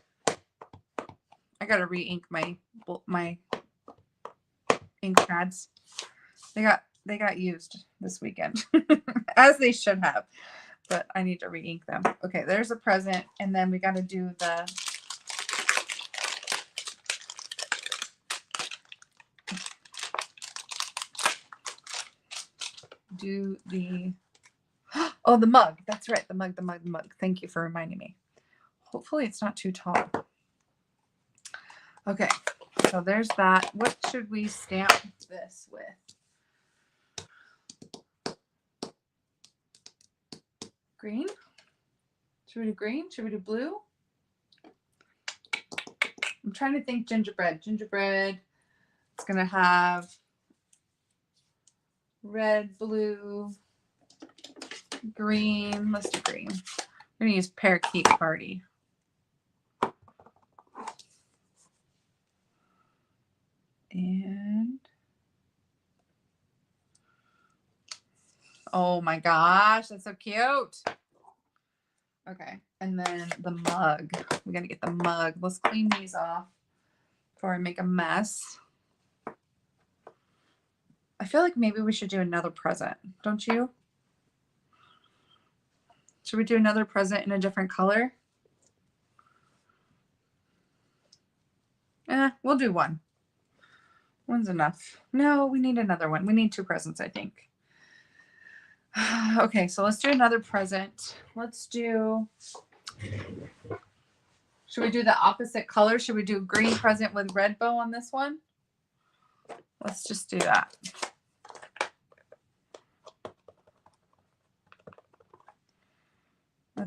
got to re-ink my ink pads. They got used this weekend, as they should have. But I need to re-ink them. Okay, there's a present, and then we got to do the oh, the mug. That's right, the mug. Thank you for reminding me. Hopefully it's not too tall. Okay, so there's that. What should we stamp this with? Green? Should we do green? Should we do blue? I'm trying to think gingerbread. Gingerbread, it's going to have red, blue, green. Let's do green. We're going to use Parakeet Party. And oh my gosh, that's so cute. Okay, and then the mug. We gotta get the mug. Let's clean these off before I make a mess. I feel like maybe we should do another present, don't you? Should we do another present in a different color? We'll do one. One's enough. No, we need another one. We need 2 presents, I think. Okay, so let's do another present. Let's do, should we do the opposite color? Should we do green present with red bow on this one? Let's just do that.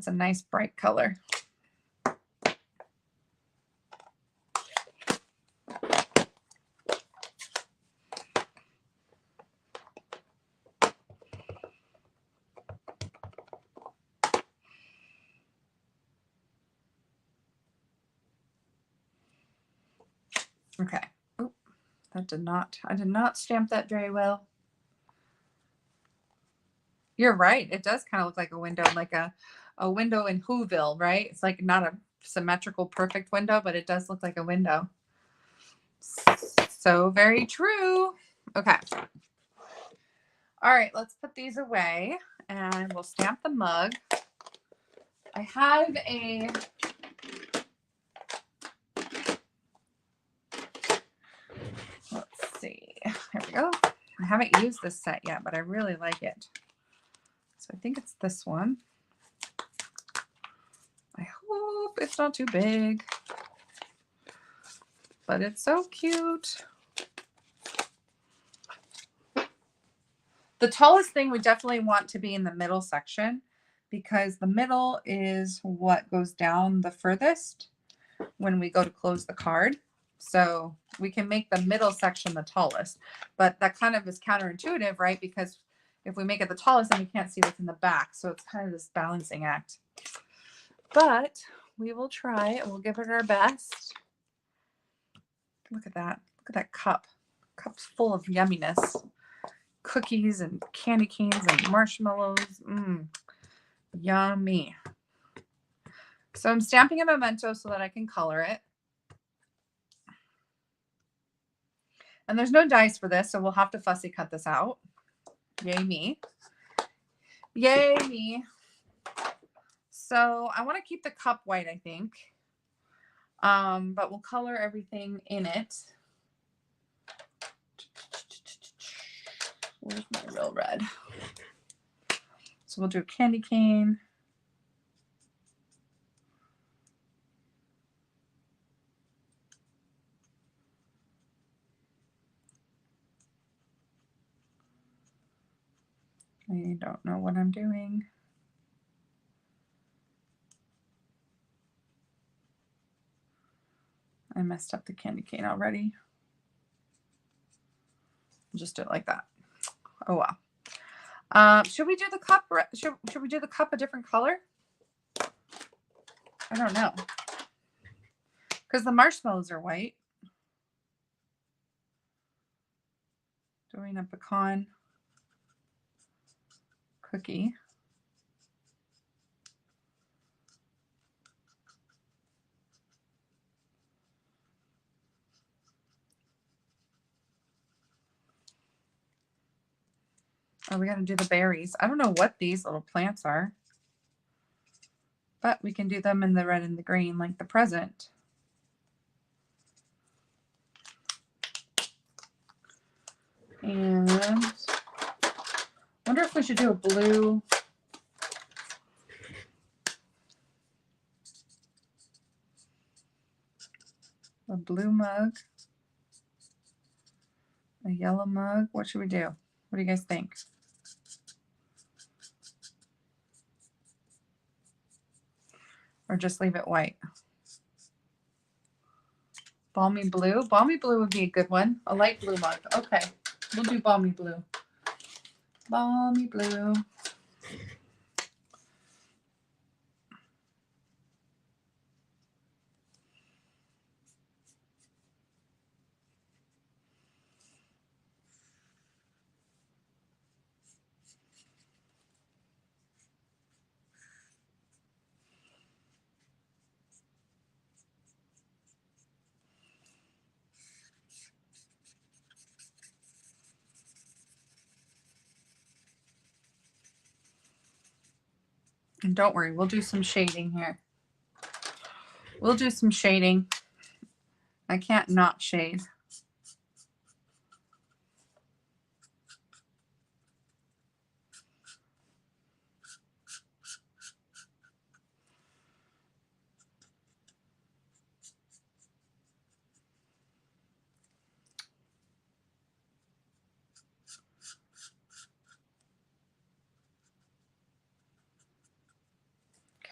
That's a nice bright color. Okay. Oh, I did not stamp that very well. You're right. It does kind of look like a window, like a window in Whoville, right? It's like not a symmetrical, perfect window, but it does look like a window. So very true. Okay. All right, let's put these away and we'll stamp the mug. I have a let's see. Here we go. I haven't used this set yet, but I really like it. So I think it's this one. I hope it's not too big, but it's so cute. The tallest thing we definitely want to be in the middle section because the middle is what goes down the furthest when we go to close the card. So we can make the middle section the tallest, but that kind of is counterintuitive, right? Because if we make it the tallest, then we can't see what's in the back. So it's kind of this balancing act. But we will try and we'll give it our best. Look at that. Look at that cup. Cup's full of yumminess. Cookies and candy canes and marshmallows. Yummy. So I'm stamping a memento so that I can color it. And there's no dice for this, so we'll have to fussy cut this out. Yay me. Yay me. So I want to keep the cup white, I think. But we'll color everything in it. Where's my real red? So we'll do a candy cane. I don't know what I'm doing. I messed up the candy cane already. We'll just do it like that. Oh well. Should we do the cup? Should we do the cup a different color? I don't know. Because the marshmallows are white. Doing a pecan cookie. Oh, we got to do the berries. I don't know what these little plants are, but we can do them in the red and the green like the present. And I wonder if we should do a blue. A blue mug. A yellow mug. What should we do? What do you guys think? Or just leave it white? Balmy blue. Balmy blue would be a good one. A light blue mug. Okay. We'll do balmy blue. Balmy blue. And don't worry, we'll do some shading here. We'll do some shading. I can't not shade.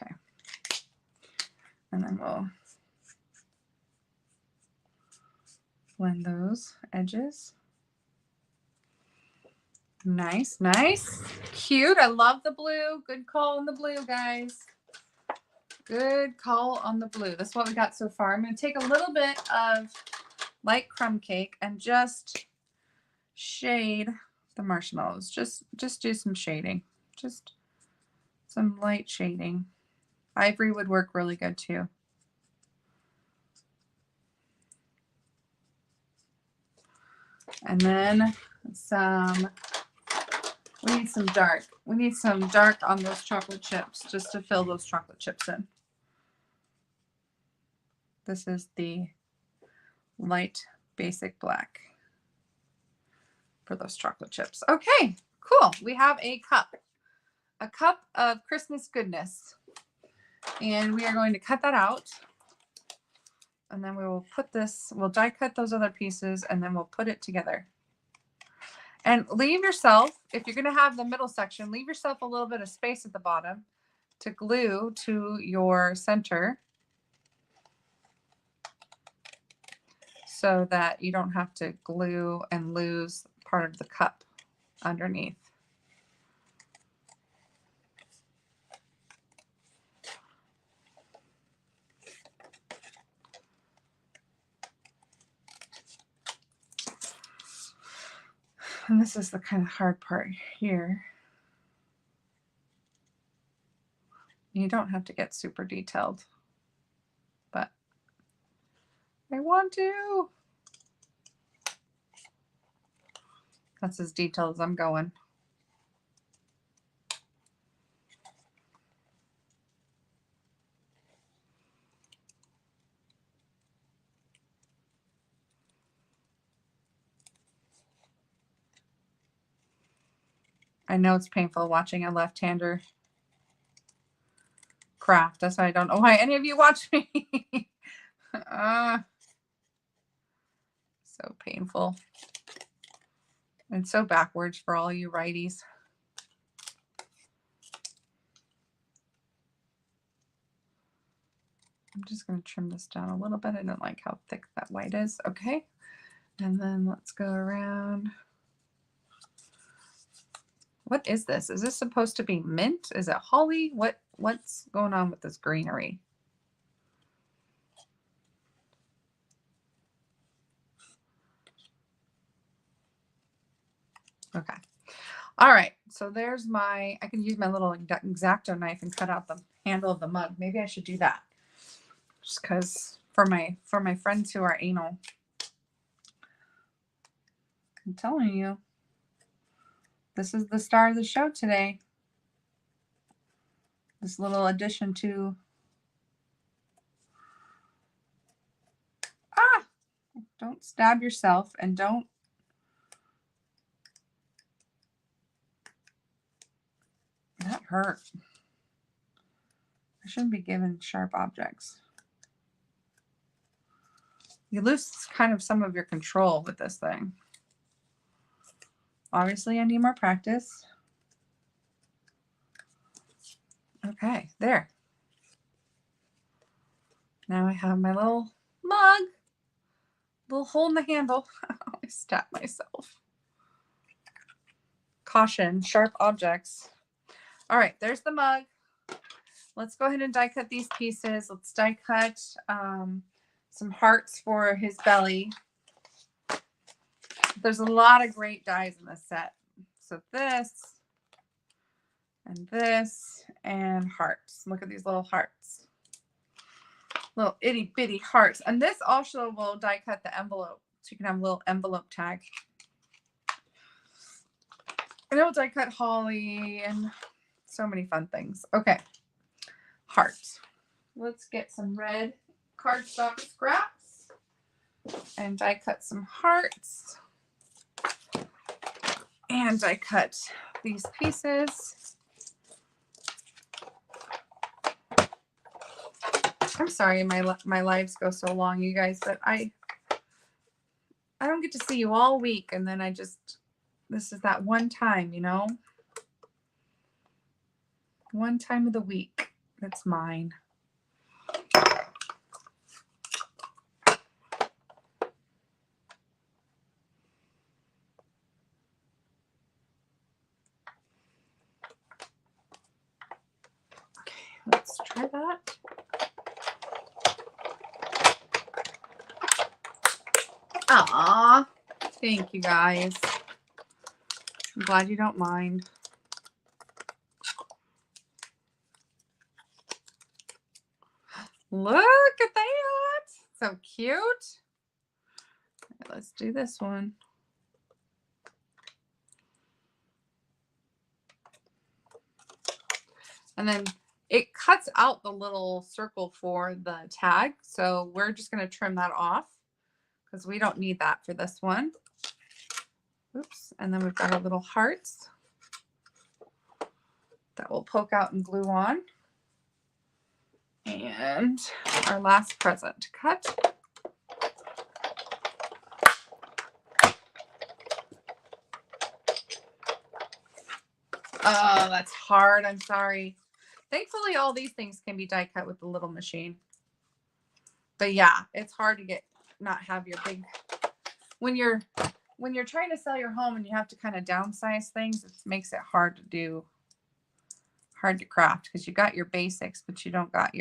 Okay. And then we'll blend those edges. Nice, nice. Cute. I love the blue. Good call on the blue, guys. Good call on the blue. That's what we got so far. I'm going to take a little bit of light crumb cake and just shade the marshmallows. Just do some shading. Just some light shading. Ivory would work really good too. And then we need some dark. We need some dark on those chocolate chips just to fill those chocolate chips in. This is the light basic black for those chocolate chips. Okay, cool. We have a cup of Christmas goodness. And we are going to cut that out. And then we will put this, we'll die cut those other pieces, and then we'll put it together. And leave yourself, if you're going to have the middle section, leave yourself a little bit of space at the bottom to glue to your center so that you don't have to glue and lose part of the cup underneath. And this is the kind of hard part here. You don't have to get super detailed, but I want to. That's as detailed as I'm going. I know it's painful watching a left-hander craft. That's why I don't know why any of you watch me. So painful. And so backwards for all you righties. I'm just going to trim this down a little bit. I don't like how thick that white is. Okay. And then let's go around. What is this? Is this supposed to be mint? Is it holly? What's going on with this greenery? Okay. All right. So there's I can use my little X-Acto knife and cut out the handle of the mug. Maybe I should do that. Just because for my friends who are anal. I'm telling you. This is the star of the show today. This little addition to don't stab yourself and don't that hurt. I shouldn't be given sharp objects. You lose kind of some of your control with this thing. Obviously, I need more practice. Okay, there. Now I have my little mug. Little hole in the handle. I stabbed myself. Caution, sharp objects. All right, there's the mug. Let's go ahead and die cut these pieces. Let's die cut some hearts for his belly. There's a lot of great dies in this set. So this and hearts. Look at these little hearts. Little itty bitty hearts. And this also will die cut the envelope. So you can have a little envelope tag. And it will die cut holly and so many fun things. Okay. Hearts. Let's get some red cardstock scraps and die cut some hearts. And I cut these pieces. I'm sorry my lives go so long, you guys, but I don't get to see you all week, and then this is that one time, you know? One time of the week that's mine. try that? Aw, thank you guys. I'm glad you don't mind. Look at that. So cute. Let's do this one. And then it cuts out the little circle for the tag. So we're just going to trim that off because we don't need that for this one. Oops. And then we've got our little hearts that will poke out and glue on. And our last present to cut. Oh, that's hard. I'm sorry. Thankfully, all these things can be die cut with the little machine. But yeah, it's hard to not have your big, when you're trying to sell your home and you have to kind of downsize things, it makes it hard to craft because you got your basics, but you don't got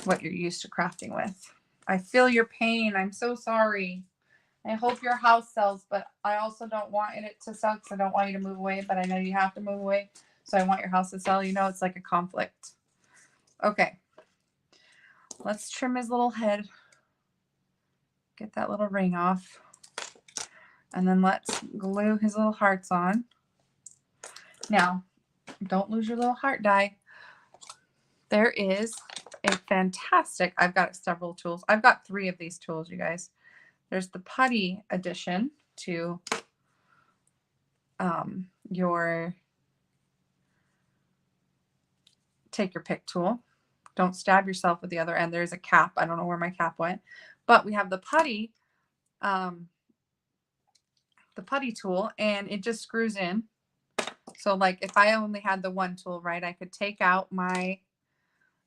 what you're used to crafting with. I feel your pain. I'm so sorry. I hope your house sells, but I also don't want it to sell because I don't want you to move away, but I know you have to move away. So I want your house to sell. You know, it's like a conflict. Okay. Let's trim his little head. Get that little ring off. And then let's glue his little hearts on. Now, don't lose your little heart die. There is a fantastic, I've got several tools. I've got 3 of these tools, you guys. There's the putty addition to your take your pick tool. Don't stab yourself with the other end. There's a cap. I don't know where my cap went, but we have the putty tool, and it just screws in. So like if I only had the one tool, right, I could take out my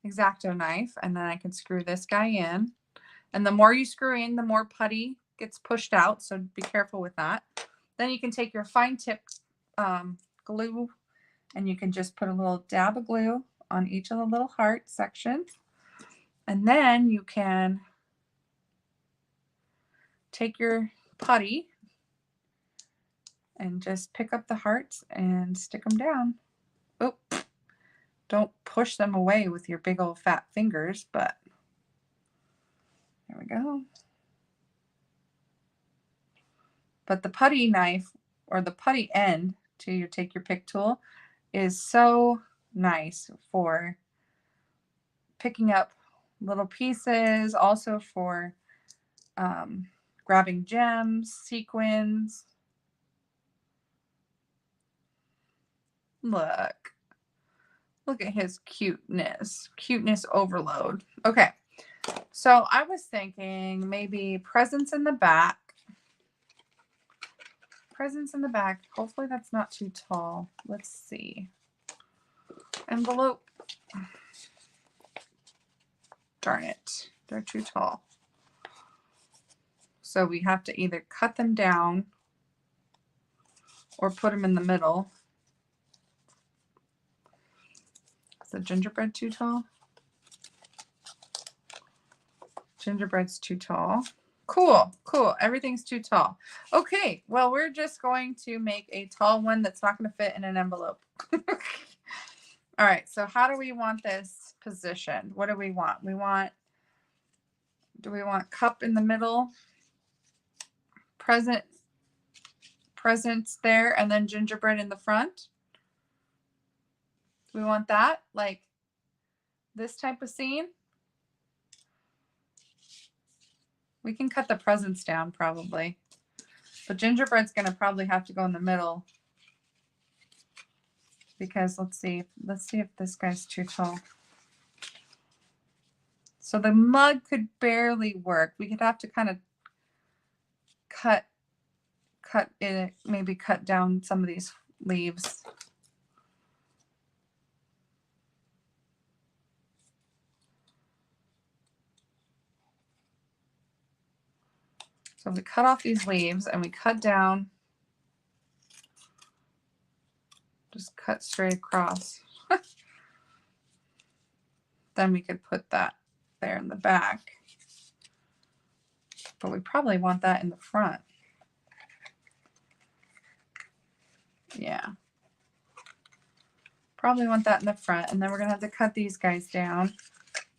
X-Acto knife and then I could screw this guy in. And the more you screw in, the more putty gets pushed out. So be careful with that. Then you can take your fine tip glue and you can just put a little dab of glue on each of the little heart sections. And then you can take your putty and just pick up the hearts and stick them down. Oh, don't push them away with your big old fat fingers, but there we go. But the putty knife or the putty end to your take your pick tool is so nice for picking up little pieces, also for grabbing gems, sequins. Look at his cuteness overload. Okay, so I was thinking maybe presents in the back. Presents in the back. Hopefully that's not too tall. Let's see. Envelope. Darn it. They're too tall. So we have to either cut them down or put them in the middle. Is the gingerbread too tall? Gingerbread's too tall. Cool. Everything's too tall. Okay, well, we're just going to make a tall one that's not going to fit in an envelope. All right, so how do we want this positioned? What do we want? Do we want cup in the middle? Presents there, and then gingerbread in the front? Do we want that? Like this type of scene? We can cut the presents down probably. But gingerbread's going to probably have to go in the middle. Because let's see if this guy's too tall. So the mug could barely work. We could have to kind of cut it, maybe cut down some of these leaves. So we cut off these leaves and we cut down, just cut straight across. then we could put that there in the back. But we probably want that in the front. Yeah. Probably want that in the front. And then we're going to have to cut these guys down.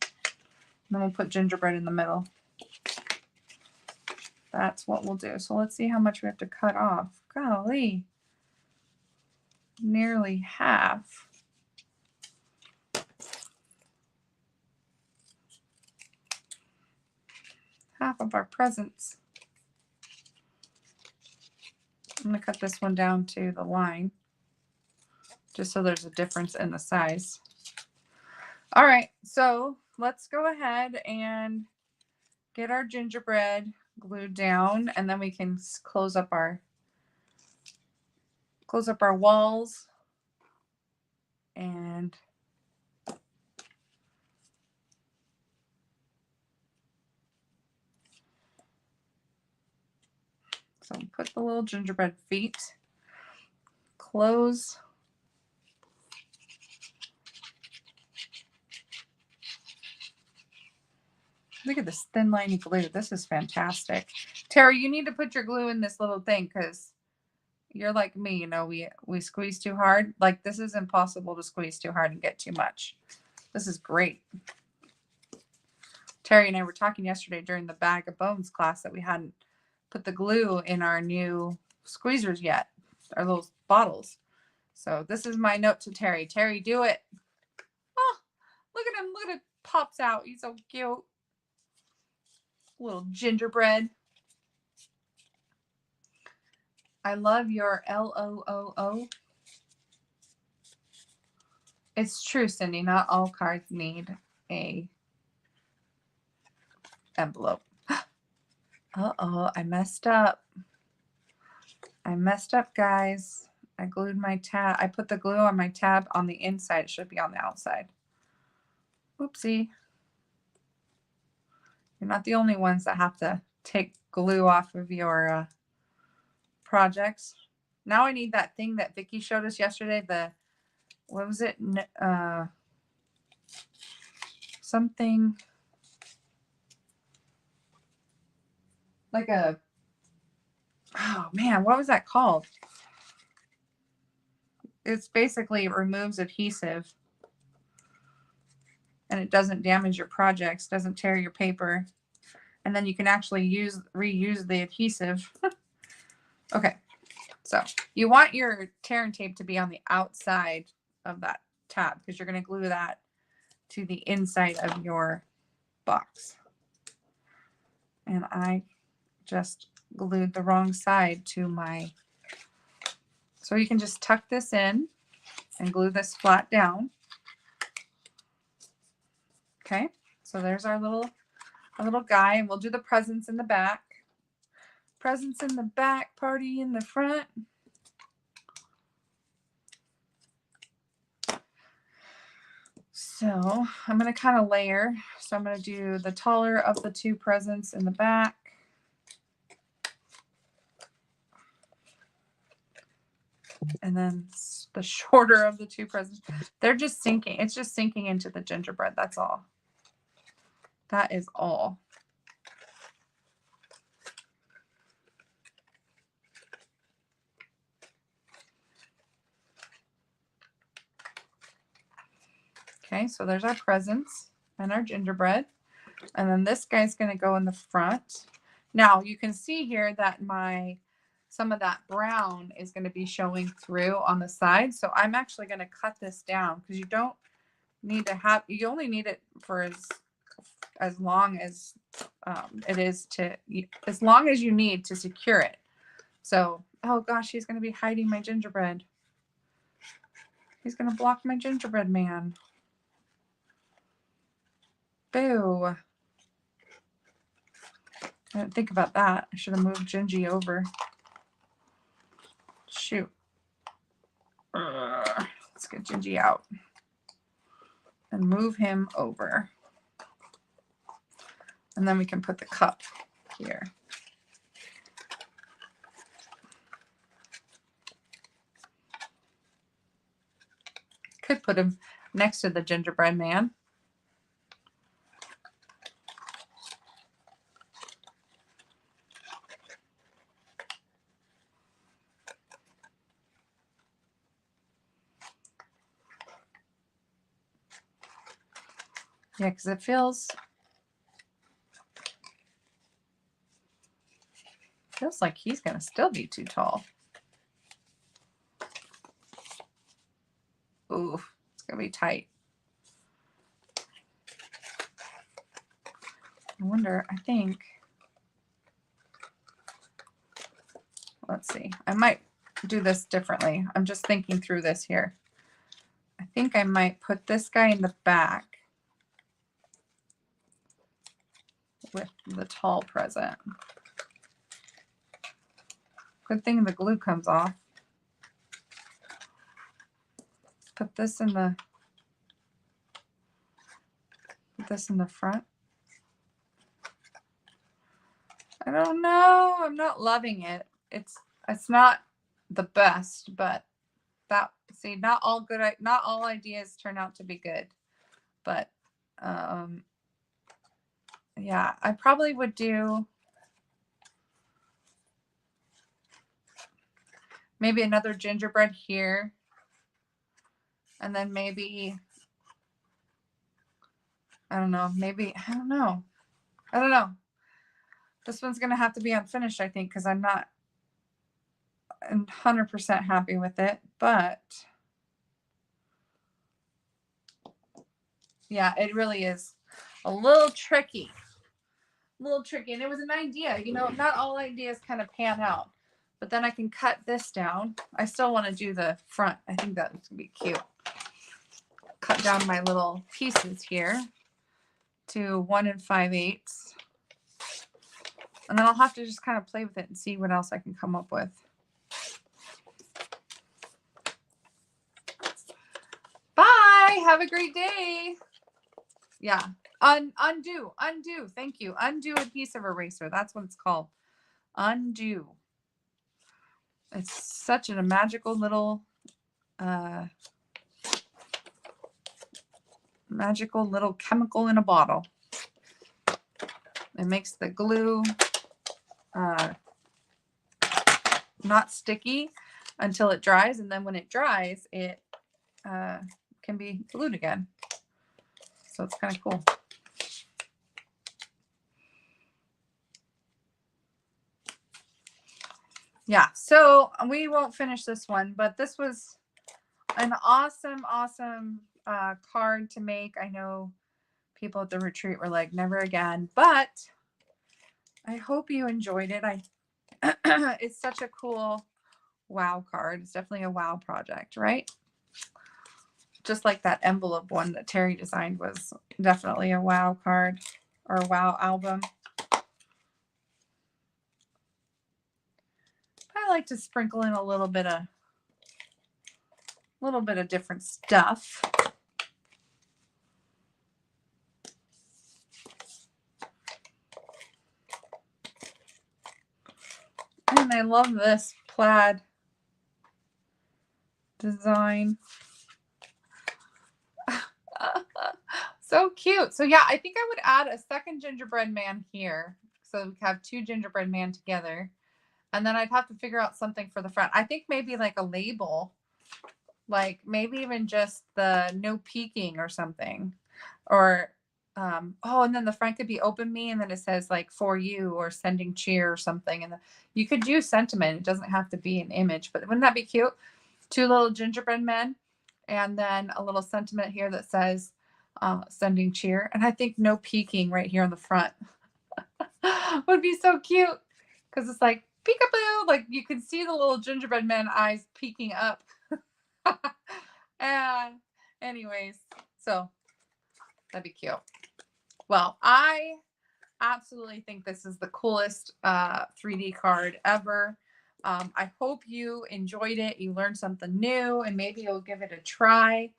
And then we'll put gingerbread in the middle. That's what we'll do. So let's see how much we have to cut off. Golly. Nearly half. Half of our presents. I'm going to cut this one down to the line, just so there's a difference in the size. All right, so let's go ahead and get our gingerbread glued down, and then we can close up our walls. And so put the little gingerbread feet, close. Look at this thin liney glue. This is fantastic. Terry, you need to put your glue in this little thing because you're like me, you know, we squeeze too hard. Like this is impossible to squeeze too hard and get too much. This is great. Terry and I were talking yesterday during the Bag of Bones class that we hadn't put the glue in our new squeezers yet, our little bottles. So this is my note to Terry. Terry, do it. Oh, look at him. Look at it. Pops out. He's so cute. Little gingerbread. I love your LOOO. It's true, Cindy. Not all cards need a envelope. Uh-oh, I messed up. I messed up, guys. I glued my tab. I put the glue on my tab on the inside. It should be on the outside. Oopsie. You're not the only ones that have to take glue off of your projects. Now I need that thing that Vicky showed us yesterday. The, what was it? Something like a, oh man, what was that called? It's basically, it removes adhesive and it doesn't damage your projects, doesn't tear your paper. And then you can actually reuse the adhesive. Okay, so you want your tear and tape to be on the outside of that tab because you're going to glue that to the inside of your box. And I just glued the wrong side to my, so you can just tuck this in and glue this flat down. Okay, so there's our little guy, and we'll do the presents in the back. Presents in the back, party in the front. So I'm going to kind of layer. So I'm going to do the taller of the two presents in the back. And then the shorter of the two presents. They're just sinking. It's just sinking into the gingerbread. That's all. That is all. Okay, so there's our presents and our gingerbread. And then this guy's going to go in the front. Now you can see here that some of that brown is going to be showing through on the side. So I'm actually going to cut this down because you don't need to have, you only need it for as long as it is to, as long as you need to secure it. So, oh gosh, he's going to be hiding my gingerbread. He's going to block my gingerbread man. Boo. I didn't think about that. I should have moved Gingy over. Shoot. Let's get Gingy out and move him over. And then we can put the cup here. Could put him next to the gingerbread man. Yeah, because it feels like he's going to still be too tall. Ooh, it's going to be tight. I wonder, I think, let's see. I might do this differently. I'm just thinking through this here. I think I might put this guy in the back with the tall present. Good thing the glue comes off. Put this in the front. I don't know. I'm not loving it. It's not the best, but that, see, not all ideas turn out to be good. But yeah, I probably would do maybe another gingerbread here. And then maybe, I don't know. This one's going to have to be unfinished, I think, because I'm not 100% happy with it. But yeah, it really is a little tricky. And it was an idea, you know, not all ideas kind of pan out. But then I can cut this down. I still want to do the front. I think that's going to be cute. Cut down my little pieces here to 1 5/8. And then I'll have to just kind of play with it and see what else I can come up with. Bye. Have a great day. Yeah. Undo. Thank you. Undo adhesive eraser. That's what it's called. Undo. It's such a magical little chemical in a bottle. It makes the glue not sticky until it dries, and then when it dries, it can be glued again. So it's kind of cool. Yeah, so we won't finish this one, but this was an awesome card to make. I know people at the retreat were like, never again, but I hope you enjoyed it. It's such a cool wow card. It's definitely a wow project, right? Just like that envelope one that Terry designed was definitely a wow card or a wow album. I like to sprinkle in a little bit of different stuff. And I love this plaid design. So cute. So yeah, I think I would add a second gingerbread man here. So we have 2 gingerbread man together. And then I'd have to figure out something for the front. I think maybe like a label, like maybe even just the no peeking or something. Or, oh, and then the front could be open me, and then it says like for you or sending cheer or something. And you could use sentiment. It doesn't have to be an image, but wouldn't that be cute? 2 little gingerbread men, and then a little sentiment here that says sending cheer. And I think no peeking right here on the front would be so cute, because it's like peekaboo, like you can see the little gingerbread man eyes peeking up. And anyways, so that'd be cute. Well, I absolutely think this is the coolest 3D card ever. I hope you enjoyed it. You learned something new, and maybe you'll give it a try.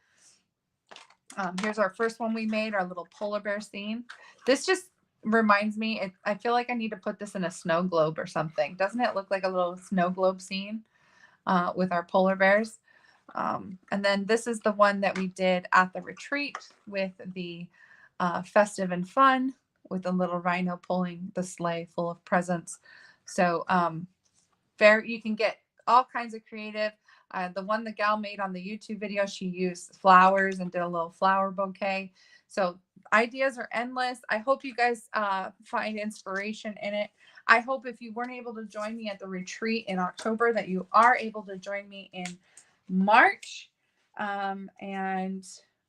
Here's our first one we made, our little polar bear scene. This just reminds me, I feel like I need to put this in a snow globe or something. Doesn't it look like a little snow globe scene with our polar bears? And then this is the one that we did at the retreat with the festive and fun, with the little rhino pulling the sleigh full of presents. So you can get all kinds of creative. The one the gal made on the YouTube video, she used flowers and did a little flower bouquet. So ideas are endless. I hope you guys find inspiration in it. I hope if you weren't able to join me at the retreat in October, that you are able to join me in March. And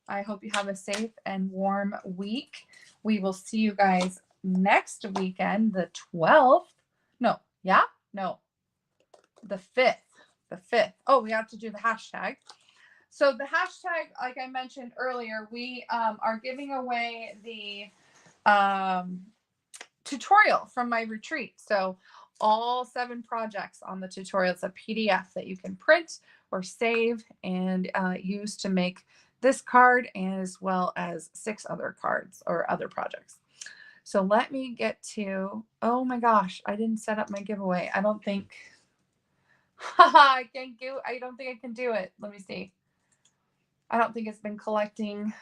I hope you have a safe and warm week. We will see you guys next weekend, the 12th. No, yeah, no, the 5th. The 5th. Oh, we have to do the hashtag. So the hashtag, like I mentioned earlier, we are giving away the tutorial from my retreat. So all 7 projects on the tutorial. It's a PDF that you can print or save and use to make this card, as well as 6 other cards or other projects. So let me get to, oh my gosh, I didn't set up my giveaway. I don't think, I don't think I can do it. Let me see. I don't think it's been collecting.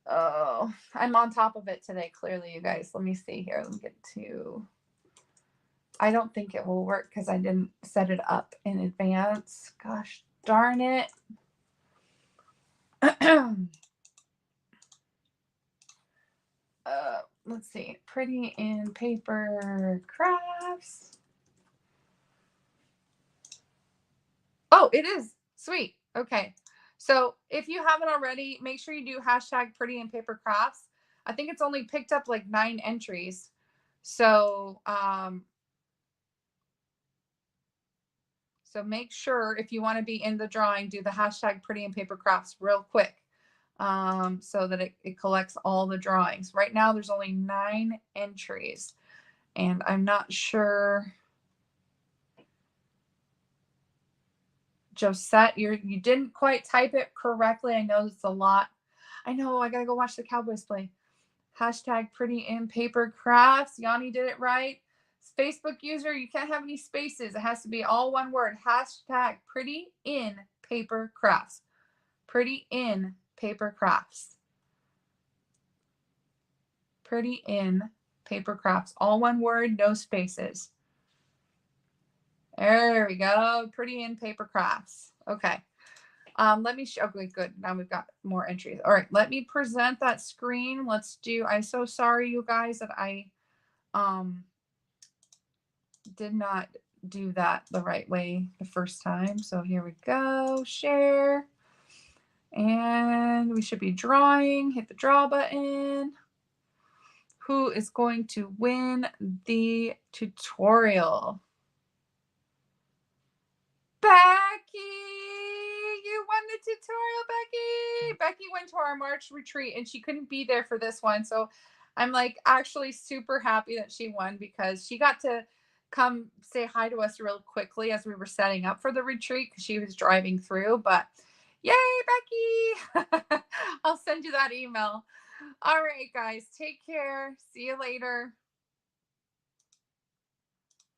Oh, I'm on top of it today, clearly, you guys. Let me see here. Let me get to, I don't think it will work because I didn't set it up in advance. Gosh darn it. Let's see. Pretty in paper crafts. Oh, it is. Sweet. Okay. So if you haven't already, make sure you do hashtag pretty in paper crafts. I think it's only picked up like 9 entries. So, so make sure if you want to be in the drawing, do the hashtag pretty in paper crafts real quick. So that it collects all the drawings. Right now, there's only 9 entries, and I'm not sure. Josette, you didn't quite type it correctly. I know it's a lot. I know, I gotta go watch the Cowboys play. Hashtag pretty in paper crafts. Yanni did it right. Facebook user, you can't have any spaces. It has to be all one word. Hashtag pretty in paper crafts. Pretty in paper crafts. Pretty in paper crafts. All one word, no spaces. There we go. Pretty in paper crafts. Okay. Let me show. Okay, good. Now we've got more entries. All right. Let me present that screen. Let's do. I'm so sorry, you guys, that I did not do that the right way the first time. So here we go. Share. And we should be drawing. Hit the draw button. Who is going to win the tutorial? Becky, you won the tutorial, Becky. Becky went to our March retreat and she couldn't be there for this one. So I'm like actually super happy that she won, because she got to come say hi to us real quickly as we were setting up for the retreat, because she was driving through. But yay, Becky. I'll send you that email. All right, guys, take care. See you later.